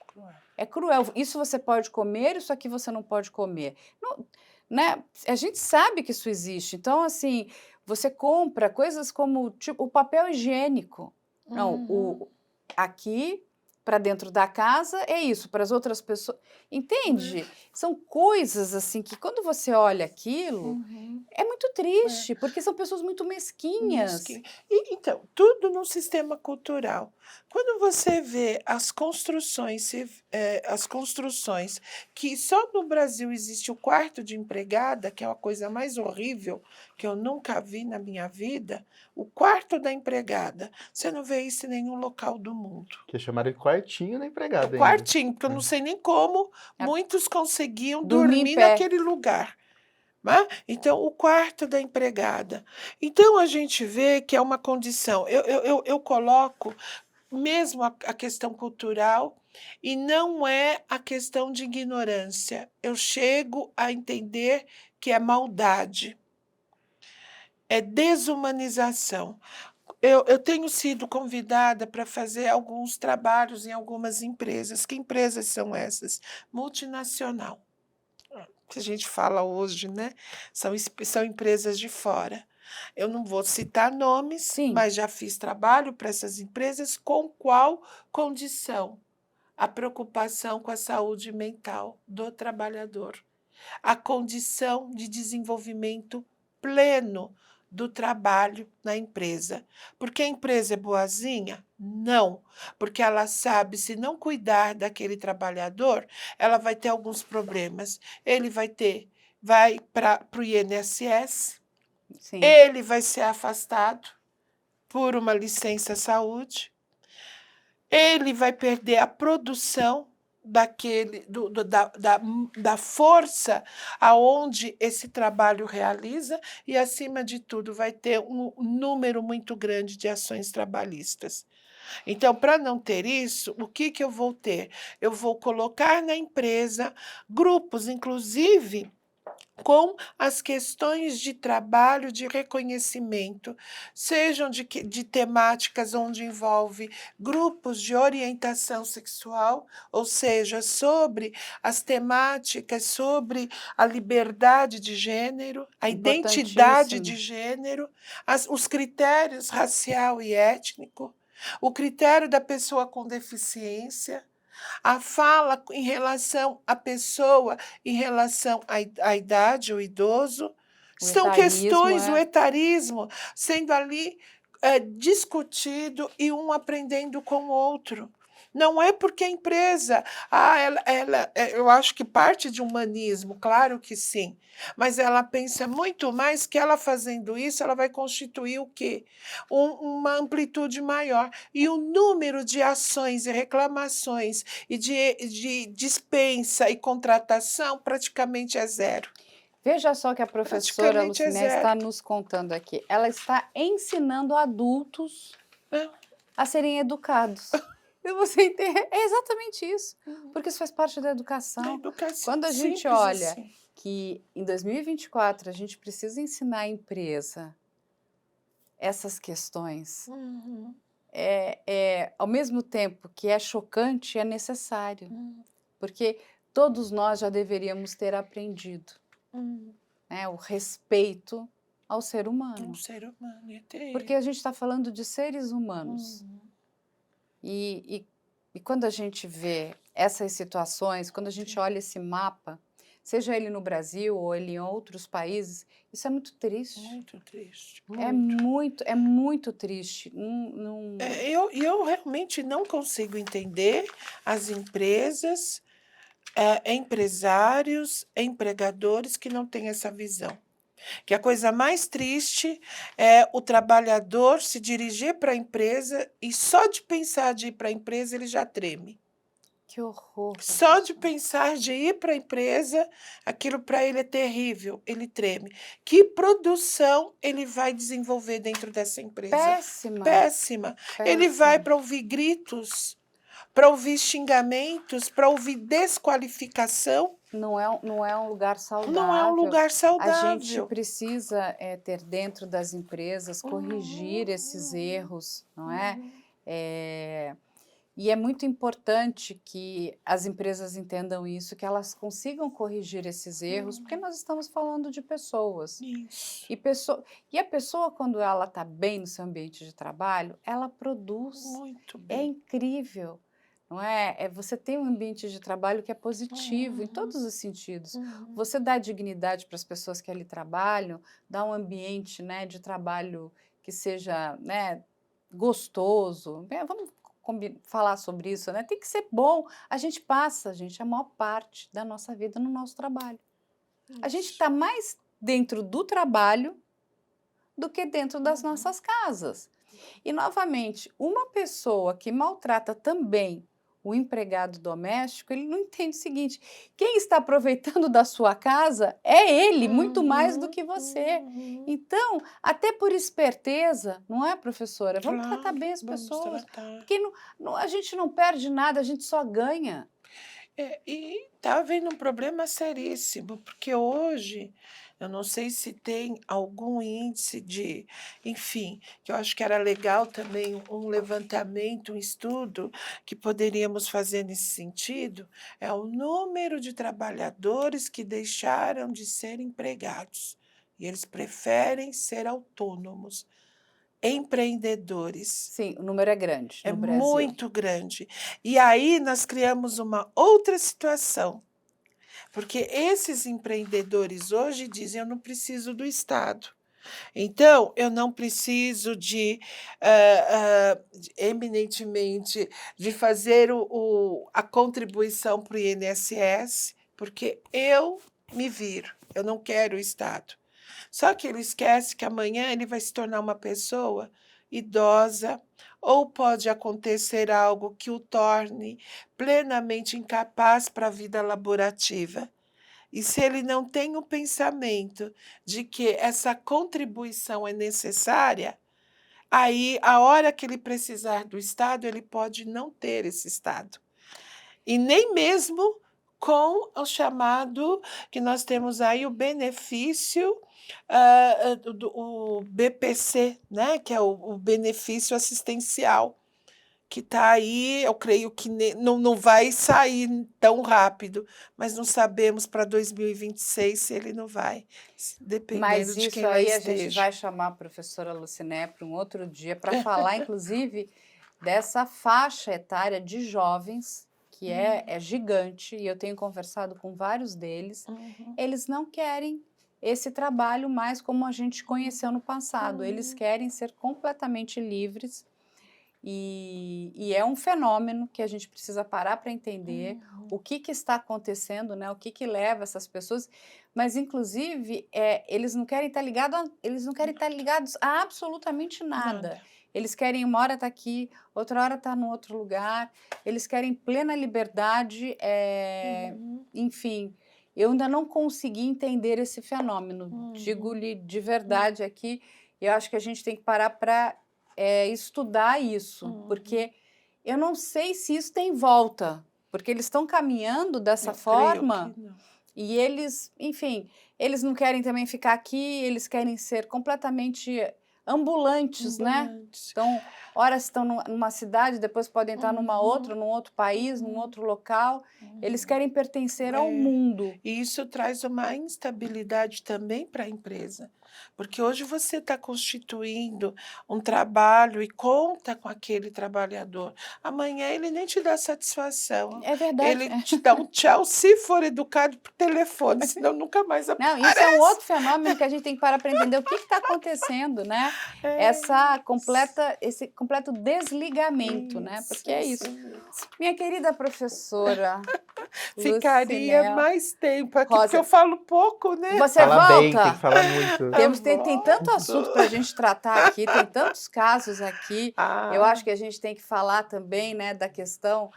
Cruel. É cruel. Isso você pode comer, isso aqui você não pode comer. Não, né? A gente sabe que isso existe. Então, assim, você compra coisas como tipo, o papel higiênico. Não, aqui para dentro da casa é isso, para as outras pessoas. Entende? São coisas assim que quando você olha aquilo, é muito triste, porque são pessoas muito mesquinhas. E, então, tudo no sistema cultural. Quando você vê as construções que só no Brasil existe o quarto de empregada, que é a coisa mais horrível que eu nunca vi na minha vida, o quarto da empregada. Você não vê isso em nenhum local do mundo. Que chamaram de quartinho da empregada ainda. Quartinho, porque eu não sei nem como muitos conseguiam Dormir em dormir pé. naquele lugar. Né? Então, o quarto da empregada. Então, a gente vê que é uma condição. Eu coloco mesmo a questão cultural e não é a questão de ignorância. Eu chego a entender que é maldade, é desumanização. Eu tenho sido convidada para fazer alguns trabalhos em algumas empresas. Que empresas são essas? Multinacional. Que a gente fala hoje, né? São empresas de fora. Eu não vou citar nomes, Sim. mas já fiz trabalho para essas empresas com qual condição? A preocupação com a saúde mental do trabalhador, a condição de desenvolvimento pleno do trabalho na empresa. Porque a empresa é boazinha? Não, porque ela sabe, se não cuidar daquele trabalhador, ela vai ter alguns problemas. Ele vai para o INSS, Sim. ele vai ser afastado por uma licença saúde, ele vai perder a produção da força aonde esse trabalho realiza e, acima de tudo, vai ter um número muito grande de ações trabalhistas. Então, para não ter isso, o que eu vou ter? Eu vou colocar na empresa grupos, inclusive, com as questões de trabalho, de reconhecimento, sejam de temáticas onde envolve grupos de orientação sexual, ou seja, sobre as temáticas sobre a liberdade de gênero, a identidade de gênero, os critérios racial e étnico, o critério da pessoa com deficiência, a fala em relação à pessoa, em relação à idade, o idoso. São questões, o etarismo, sendo ali discutido e um aprendendo com o outro. Não é porque a empresa, eu acho que parte de humanismo, claro que sim, mas ela pensa muito mais que ela fazendo isso, ela vai constituir o quê? Uma amplitude maior. E o número de ações e reclamações e de dispensa e contratação praticamente é zero. Veja só que a professora Lucinéia está nos contando aqui. Ela está ensinando adultos a serem educados. E você entende? É exatamente isso, porque isso faz parte da educação. Quando a gente olha que em 2024 a gente precisa ensinar a empresa essas questões, ao mesmo tempo que é chocante, é necessário, porque todos nós já deveríamos ter aprendido né, o respeito ao ser humano. Porque a gente está falando de seres humanos. E quando a gente vê essas situações, quando a gente olha esse mapa, seja ele no Brasil ou ele em outros países, isso é muito triste. Muito triste. É muito triste. Eu realmente não consigo entender as empresas, empresários, empregadores que não têm essa visão. Que a coisa mais triste é o trabalhador se dirigir para a empresa e só de pensar de ir para a empresa ele já treme. Que horror! Só de pensar de ir para a empresa, aquilo para ele é terrível, ele treme. Que produção ele vai desenvolver dentro dessa empresa? Péssima. Ele vai para ouvir gritos, para ouvir xingamentos, para ouvir desqualificação. Não é um lugar saudável. Não é um lugar saudável. A gente precisa ter dentro das empresas, corrigir esses erros, não é? E é muito importante que as empresas entendam isso, que elas consigam corrigir esses erros, porque nós estamos falando de pessoas. Isso. E a pessoa, quando ela está bem no seu ambiente de trabalho, ela produz. Muito bem. É incrível. Não é? Você tem um ambiente de trabalho que é positivo em todos os sentidos. Você dá dignidade para as pessoas que ali trabalham, dá um ambiente né, de trabalho que seja né, gostoso. Vamos falar sobre isso, né? Tem que ser bom. A gente passa, a maior parte da nossa vida no nosso trabalho. A gente está mais dentro do trabalho do que dentro das nossas casas. E, novamente, uma pessoa que maltrata também o empregado doméstico, ele não entende o seguinte, quem está aproveitando da sua casa é ele, muito mais do que você. Então, até por esperteza, não é, professora? Vamos tratar bem as pessoas, porque a gente não perde nada, a gente só ganha. E está havendo um problema seríssimo, porque hoje, eu não sei se tem algum índice de, enfim, que eu acho que era legal também um levantamento, um estudo que poderíamos fazer nesse sentido, é o número de trabalhadores que deixaram de ser empregados e eles preferem ser autônomos. Empreendedores. Sim, o número é grande no Brasil. É muito grande. E aí nós criamos uma outra situação, porque esses empreendedores hoje dizem, eu não preciso do Estado. Então, eu não preciso eminentemente, de fazer a contribuição para o INSS, porque eu me viro, eu não quero o Estado. Só que ele esquece que amanhã ele vai se tornar uma pessoa idosa, ou pode acontecer algo que o torne plenamente incapaz para a vida laborativa. E se ele não tem o pensamento de que essa contribuição é necessária, aí, a hora que ele precisar do Estado, ele pode não ter esse Estado. E nem mesmo com o chamado, que nós temos aí o benefício, o BPC, né? Que é o benefício assistencial, que está aí, eu creio que não vai sair tão rápido, mas não sabemos para 2026 se ele não vai, dependendo Mas de isso quem lá aí a gente esteja. vai chamar a professora Luciné para um outro dia para falar, inclusive, dessa faixa etária de jovens, que é gigante, e eu tenho conversado com vários deles. Eles não querem esse trabalho mais como a gente conheceu no passado. Eles querem ser completamente livres. E é um fenômeno que a gente precisa parar para entender o que está acontecendo, né? O que leva essas pessoas. Mas, inclusive, eles não querem estar ligados a absolutamente nada. Eles querem uma hora estar aqui, outra hora estar no outro lugar. Eles querem plena liberdade. Enfim, eu ainda não consegui entender esse fenômeno. Digo-lhe de verdade aqui. Eu acho que a gente tem que parar para estudar isso, porque eu não sei se isso tem volta, porque eles estão caminhando dessa forma e eles, enfim, eles não querem também ficar aqui, eles querem ser completamente ambulantes, né? Então, ora estão numa cidade, depois podem estar numa outra, num outro país, num outro local. Eles querem pertencer ao mundo. E isso traz uma instabilidade também para a empresa. Porque hoje você está constituindo um trabalho e conta com aquele trabalhador. Amanhã ele nem te dá satisfação. É verdade. Ele te dá um tchau se for educado por telefone, senão nunca mais aparece. Não, isso é um outro fenômeno que a gente tem que parar para entender o que está acontecendo, né? Esse completo desligamento, né? Porque é isso. Minha querida professora Ficaria Lucinel, mais tempo aqui, Rosa, porque eu falo pouco, né? Você Fala bem, tem volta? que falar muito. Tem tanto assunto para a gente tratar aqui, tem tantos casos aqui. Eu acho que a gente tem que falar também, né, da questão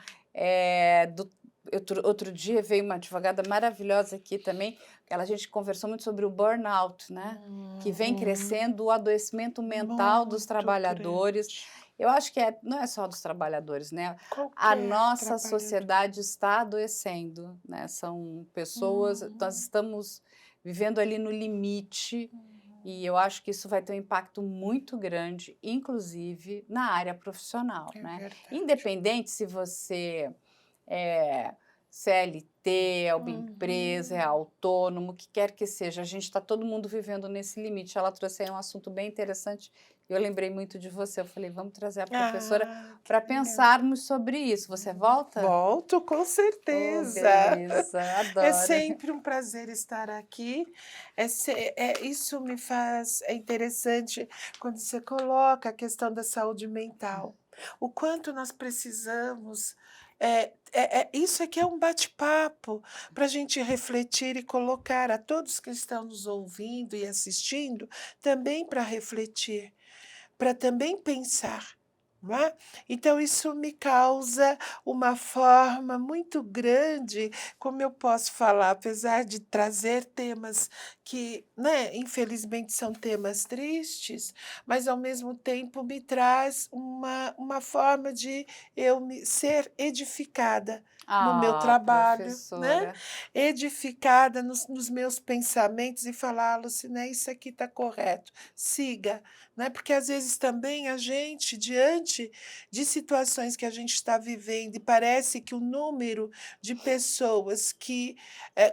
outro dia veio uma advogada maravilhosa aqui também, a gente conversou muito sobre o burnout, né? Que vem crescendo, o adoecimento mental dos trabalhadores. Eu acho que não é só dos trabalhadores, né? A nossa sociedade está adoecendo, né? São pessoas, nós estamos vivendo ali no limite, e eu acho que isso vai ter um impacto muito grande, inclusive na área profissional, né? Independente se você é CLT, é uma empresa, é autônomo, o que quer que seja, a gente está todo mundo vivendo nesse limite. Ela trouxe aí um assunto bem interessante, eu lembrei muito de você, eu falei, vamos trazer a professora para pensarmos sobre isso. Você volta? Volto, com certeza. Beleza, adoro. É sempre um prazer estar aqui. Isso me faz... É interessante quando você coloca a questão da saúde mental. O quanto nós precisamos... Isso aqui é um bate-papo para a gente refletir e colocar a todos que estão nos ouvindo e assistindo também para refletir, para também pensar. Não é? Então, isso me causa uma forma muito grande, como eu posso falar, apesar de trazer temas que, né, infelizmente, são temas tristes, mas, ao mesmo tempo, me traz uma forma de eu ser edificada no meu trabalho, né? Edificada nos meus pensamentos e falar, Luciné, isso aqui está correto, siga. Né? Porque, às vezes, também a gente, diante de situações que a gente está vivendo, e parece que o número de pessoas que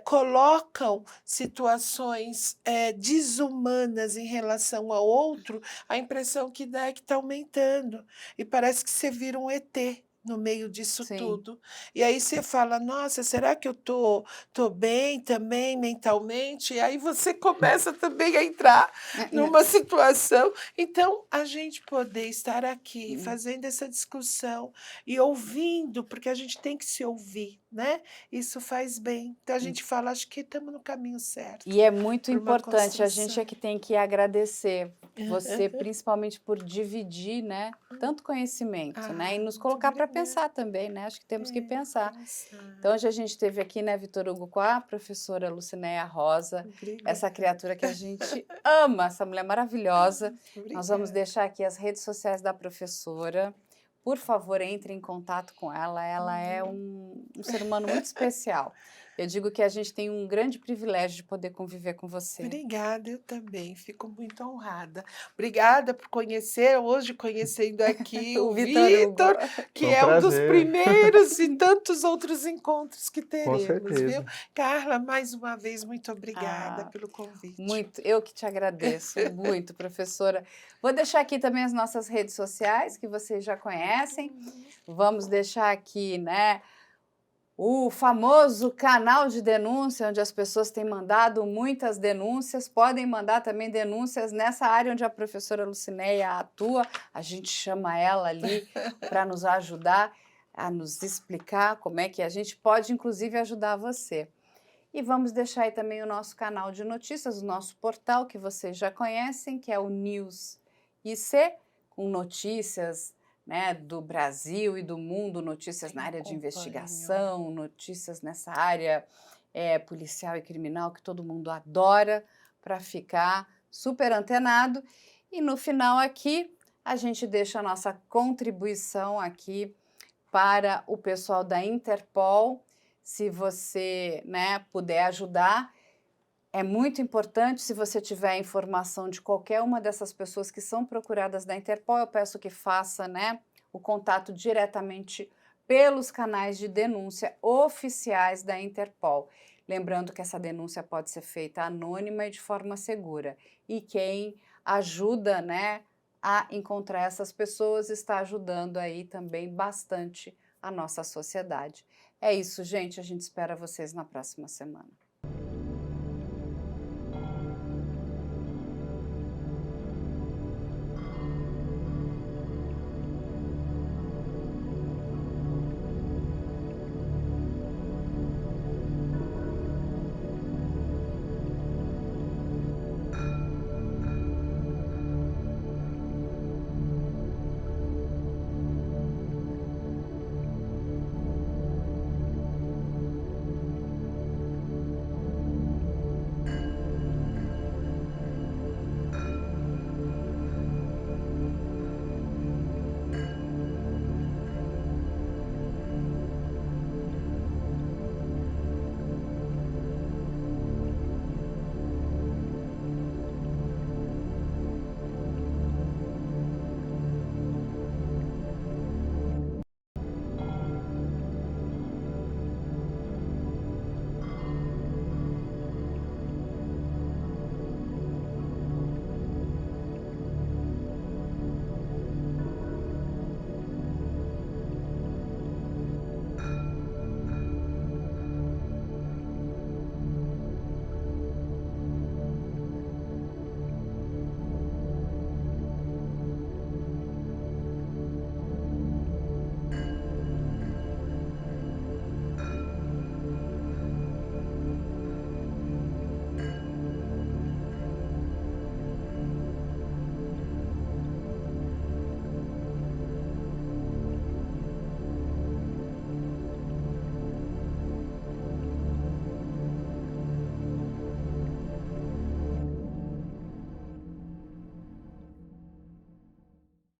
colocam situações desumanas em relação ao outro, a impressão que dá é que está aumentando. E parece que você vira um ET no meio disso tudo. E aí você fala, nossa, será que eu tô bem também mentalmente? E aí você começa também a entrar numa situação. Então, a gente poder estar aqui fazendo essa discussão e ouvindo, porque a gente tem que se ouvir, né? Isso faz bem. Então a gente fala, acho que estamos no caminho certo. E é muito Por uma importante, a gente construção. é que tem que agradecer você, principalmente por dividir, né, tanto conhecimento, né, e nos muito colocar para obrigada. pensar também, né, acho que temos que pensar. Pensar. Então, hoje a gente teve aqui, né, Vitor Hugo, com a professora Lucinéia Rosa, Obrigada. essa criatura que a gente ama, essa mulher maravilhosa. Nós vamos Obrigada. deixar aqui as redes sociais da professora. Por favor, entre em contato com ela. Ela é um ser humano muito especial. Eu digo que a gente tem um grande privilégio de poder conviver com você. Obrigada, eu também. Fico muito honrada. Obrigada por conhecer, hoje conhecendo aqui o Vitor Vitor, Hugo. que Foi um é um dos prazer. primeiros e tantos outros encontros que teremos, certeza. viu? Carla, mais uma vez, muito obrigada Ah, pelo convite. Muito, eu que te agradeço muito, professora. Vou deixar aqui também as nossas redes sociais, que vocês já conhecem. Vamos deixar aqui, né, o famoso canal de denúncia, onde as pessoas têm mandado muitas denúncias. Podem mandar também denúncias nessa área onde a professora Lucinéia atua. A gente chama ela ali para nos ajudar a nos explicar como é que a gente pode, inclusive, ajudar você. E vamos deixar aí também o nosso canal de notícias, o nosso portal que vocês já conhecem, que é o News IC, com notícias, né, do Brasil e do mundo, notícias na área de investigação, notícias nessa área policial e criminal que todo mundo adora para ficar super antenado. E no final aqui, a gente deixa a nossa contribuição aqui para o pessoal da Interpol. Se você, né, puder ajudar, é muito importante. Se você tiver informação de qualquer uma dessas pessoas que são procuradas da Interpol, eu peço que faça, né, o contato diretamente pelos canais de denúncia oficiais da Interpol. Lembrando que essa denúncia pode ser feita anônima e de forma segura. E quem ajuda, né, a encontrar essas pessoas está ajudando aí também bastante a nossa sociedade. É isso, gente. A gente espera vocês na próxima semana.